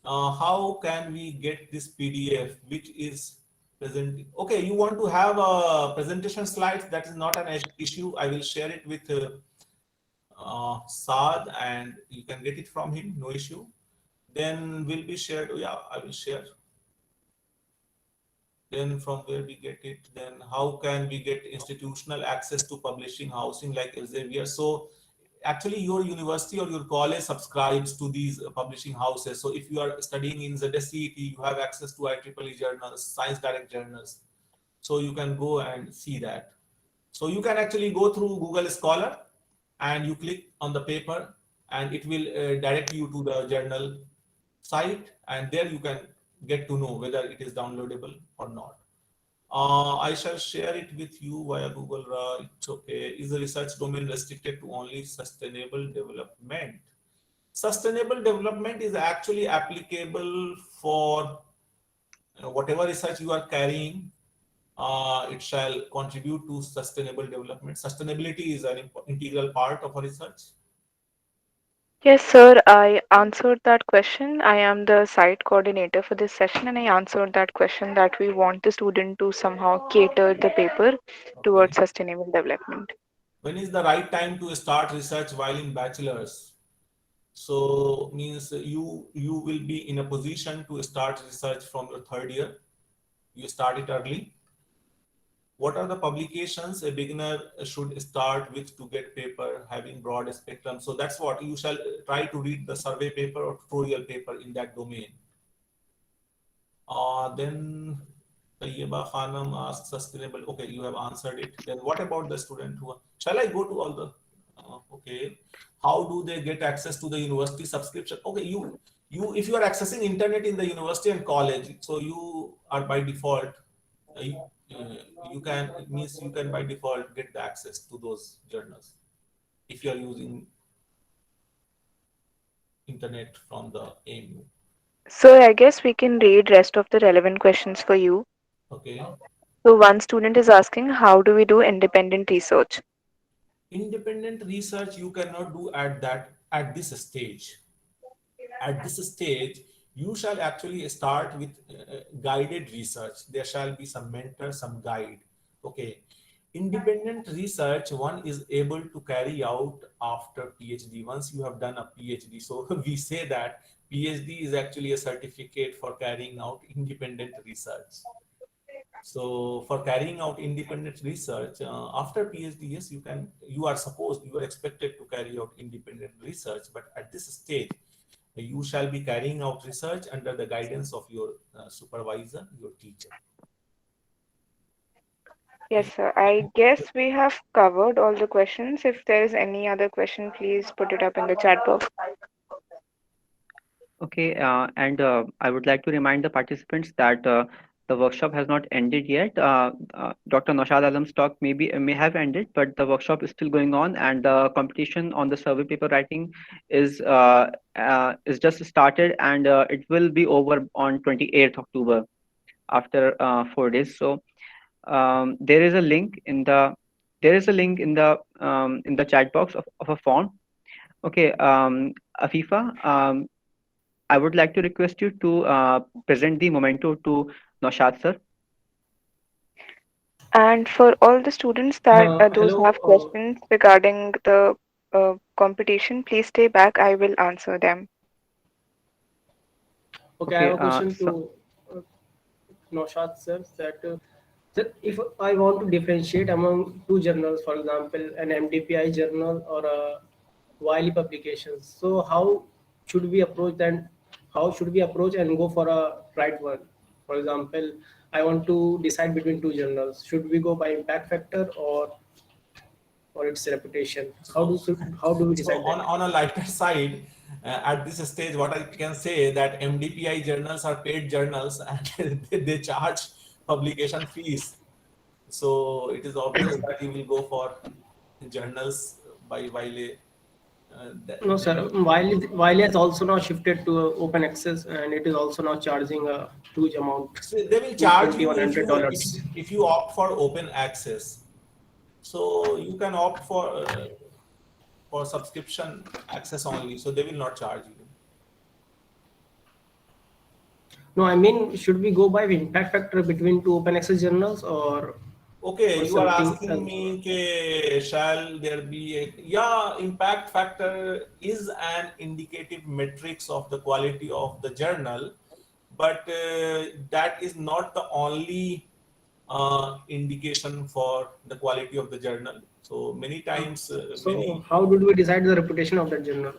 how can we get this PDF which is present? Okay, you want to have a presentation slides, that is not an issue. I will share it with Saad and you can get it from him, no issue. Then will be shared. Yeah, I will share. Then from where we get it, then how can we get institutional access to publishing housing like Elsevier? So actually your university or your college subscribes to these publishing houses. So if you are studying in ZSCET, you have access to IEEE journals, Science Direct journals. So you can go and see that. So you can actually go through Google Scholar and you click on the paper and it will direct you to the journal site, and there you can get to know whether it is downloadable or not. I shall share it with you via Google. It's okay. Is the research domain restricted to only sustainable development? Sustainable development is actually applicable for whatever research you are carrying. It shall contribute to sustainable development. Sustainability is an integral part of a research. Yes, sir, I answered that question. I am the site coordinator for this session, and I answered that question that we want the student to somehow cater the paper Okay. towards sustainable development. When is the right time to start research while in bachelor's? So means you will be in a position to start research from your third year. You start it early. What are the publications a beginner should start with to get paper having broad spectrum? So that's what you shall try to read the survey paper or tutorial paper in that domain. Then Tayyeba Khanam asks sustainable. Okay, you have answered it. Then what about the student who? Shall I go to all the? Okay, how do they get access to the university subscription? Okay, if you are accessing internet in the university and college, so you are by default. You, you can, it means you can by default get the access to those journals if you are using internet from the AMU. So I guess we can read rest of the relevant questions for you. Okay. So one student is asking, how do we do independent research? Independent research you cannot do at this stage. At this stage, you shall actually start with guided research. There shall be some mentor, some guide. Okay. Independent research one is able to carry out after PhD, once you have done a PhD. So we say that PhD is actually a certificate for carrying out independent research. So for carrying out independent research after PhD, yes, you are expected to carry out independent research, but at this stage, you shall be carrying out research under the guidance of your supervisor, your teacher. Yes, sir. I guess we have covered all the questions. If there is any other question, please put it up in the chat box. Okay, and I would like to remind the participants that the workshop has not ended yet. Dr. Naushad Alam's talk may have ended, but the workshop is still going on, and the competition on the survey paper writing is just started, and it will be over on 28th October after 4 days. So there is a link in the chat box of a form. Okay, Afifa, I would like to request you to present the memento to Naushad sir. And for all the students that those Hello. have questions regarding the competition, please stay back. I will answer them. Okay, I Okay, have a question so to Naushad sir. That if I want to differentiate among two journals, for example, an MDPI journal or a Wiley publications, so how should we approach that? How should we approach and go for a right one? For example, I want to decide between two journals. Should we go by impact factor or its reputation? How do we So decide that? on a lighter side, at this stage, what I can say that MDPI journals are paid journals and they charge publication fees. So it is obvious that you will go for journals by Wiley. No, sir. Wiley has also now shifted to open access, and it is also now charging a huge amount, So they will two charge twenty you one if hundred you dollars. if you opt for open access. So you can opt for subscription access only. So they will not charge you. No, I mean, should we go by impact factor between two open access journals Okay, or you are something asking else? me, shall there be a, yeah, impact factor is an indicative metrics of the quality of the journal, but that is not the only indication for the quality of the journal. So many times, So, how did we decide the reputation of that journal?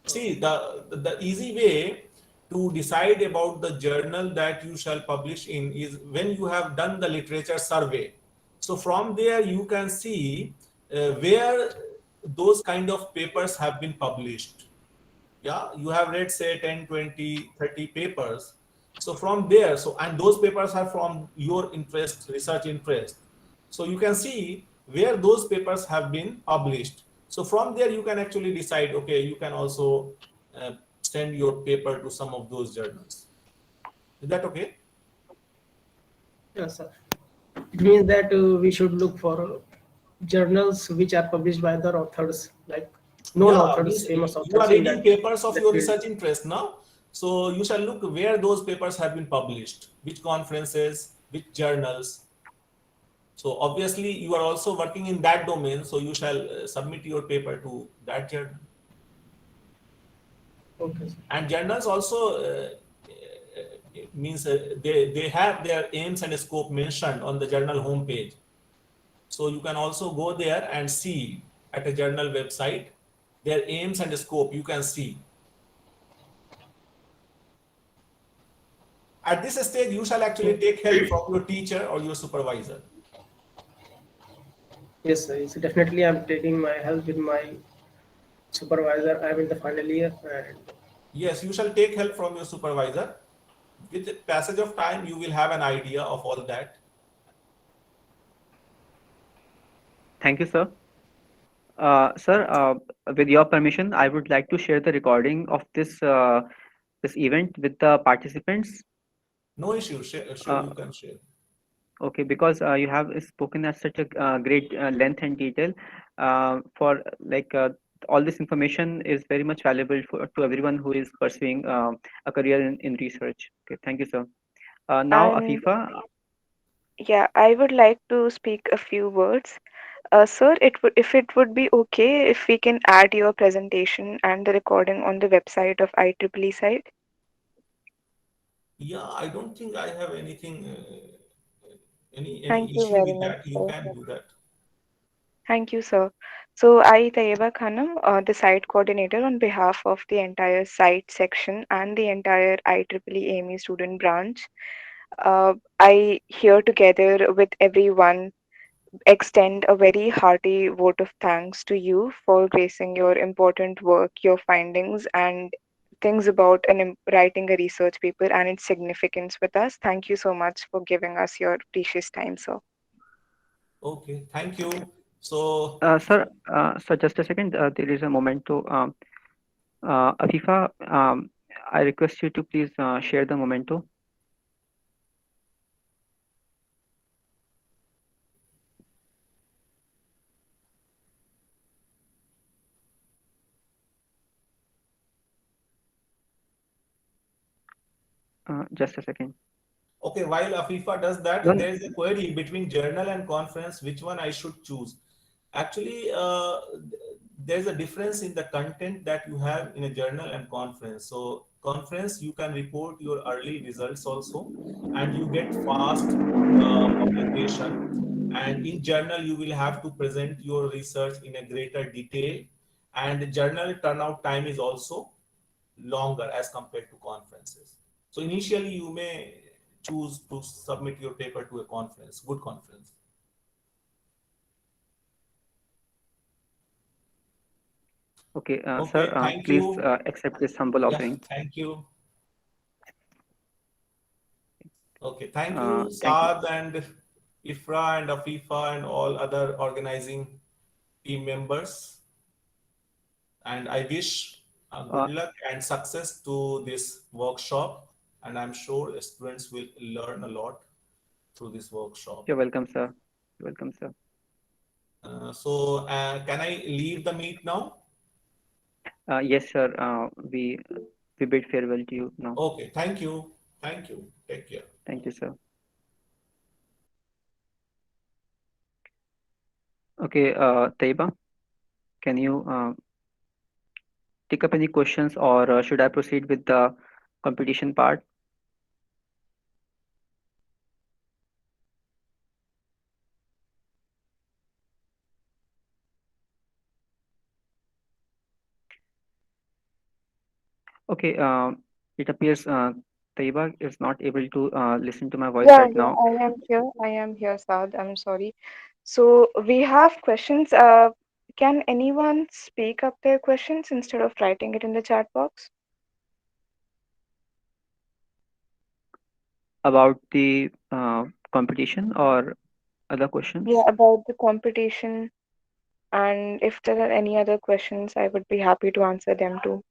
see, the easy way to decide about the journal that you shall publish in is when you have done the literature survey. So from there you can see where those kind of papers have been published. Yeah, you have read say 10, 20, 30 papers. So from there, so and those papers are from your interest, research interest. So you can see where those papers have been published. So from there you can actually decide, okay, you can also send your paper to some of those journals. Is that okay? Yes, sir. It means that we should look for journals which are published by other authors, like known Yeah, authors, famous you are authors in reading that papers of that your field. research interest now. So you shall look where those papers have been published, which conferences, which journals. So obviously you are also working in that domain, so you shall submit your paper to that journal. Okay, sir. And journals also means they have their aims and scope mentioned on the journal homepage. So you can also go there and see at a journal website their aims and scope you can see. At this stage, you shall actually take help from your teacher or your supervisor. Yes, sir. Yes, definitely. I'm taking my help with my supervisor. I'm in the final year, and Yes, you shall take help from your supervisor. With the passage of time, you will have an idea of all that. thank you, sir. Sir, with your permission, I would like to share the recording of this event with the participants. No issue. Sure, Uh, you can share. okay, because you have spoken at such a great length and detail. For like all this information is very much valuable to everyone who is pursuing a career in research. Okay, thank you, sir. Now, And Afifa, yeah, I would like to speak a few words. Sir, if it would be okay if we can add your presentation and the recording on the website of IEEE site. Yeah, I don't think I have anything, any Thank you issue very with much, that. You sir. can do that. Thank you, sir. So I, Tayeba Khanam, the site coordinator on behalf of the entire site section and the entire IEEE AME student branch, I here together with everyone extend a very hearty vote of thanks to you for gracing your important work, your findings, and things about writing a research paper and its significance with us. Thank you so much for giving us your precious time, sir. Okay, thank you. So, Sir, just a second. There is a momento. Afifa, I request you to please share the momento. Just a second. okay, while Afifa does that, No, there is a query between journal and conference, which one I should choose. Actually, there's a difference in the content that you have in a journal and conference. So conference, you can report your early results also, and you get fast publication. And in journal, you will have to present your research in a greater detail. And journal turnout time is also longer as compared to conferences. So initially, you may choose to submit your paper to a conference, good conference. okay, Okay, sir, thank please you. accept this humble Yeah, offering. thank you. Okay, thank you, Thank you. Saad and Ifra and Afifa and all other organizing team members. And I wish good Uh, luck and success to this workshop. And I'm sure students will learn a lot through this workshop. you're welcome, sir. You're welcome, sir. Can I leave the meet now? Yes, sir. We bid farewell to you now. Okay, thank you. Thank you. Take care. Thank you, sir. Okay, Taiba, can you take up any questions, or should I proceed with the competition part? Okay, it appears Taiba is not able to listen to my voice Yeah, right yeah, now. I am here. I am here, Saad. I'm sorry. So we have questions. Can anyone speak up their questions instead of writing it in the chat box? About the competition or other questions? Yeah, about the competition. And if there are any other questions, I would be happy to answer them too.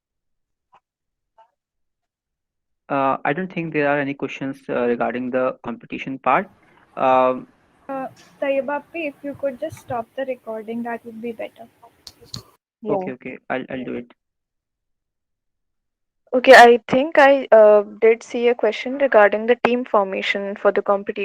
I don't think there are any questions regarding the competition part. Um, Tayyibapi, if you could just stop the recording, that would be better. Yeah. okay, I'll do it. Okay, I think I did see a question regarding the team formation for the competition.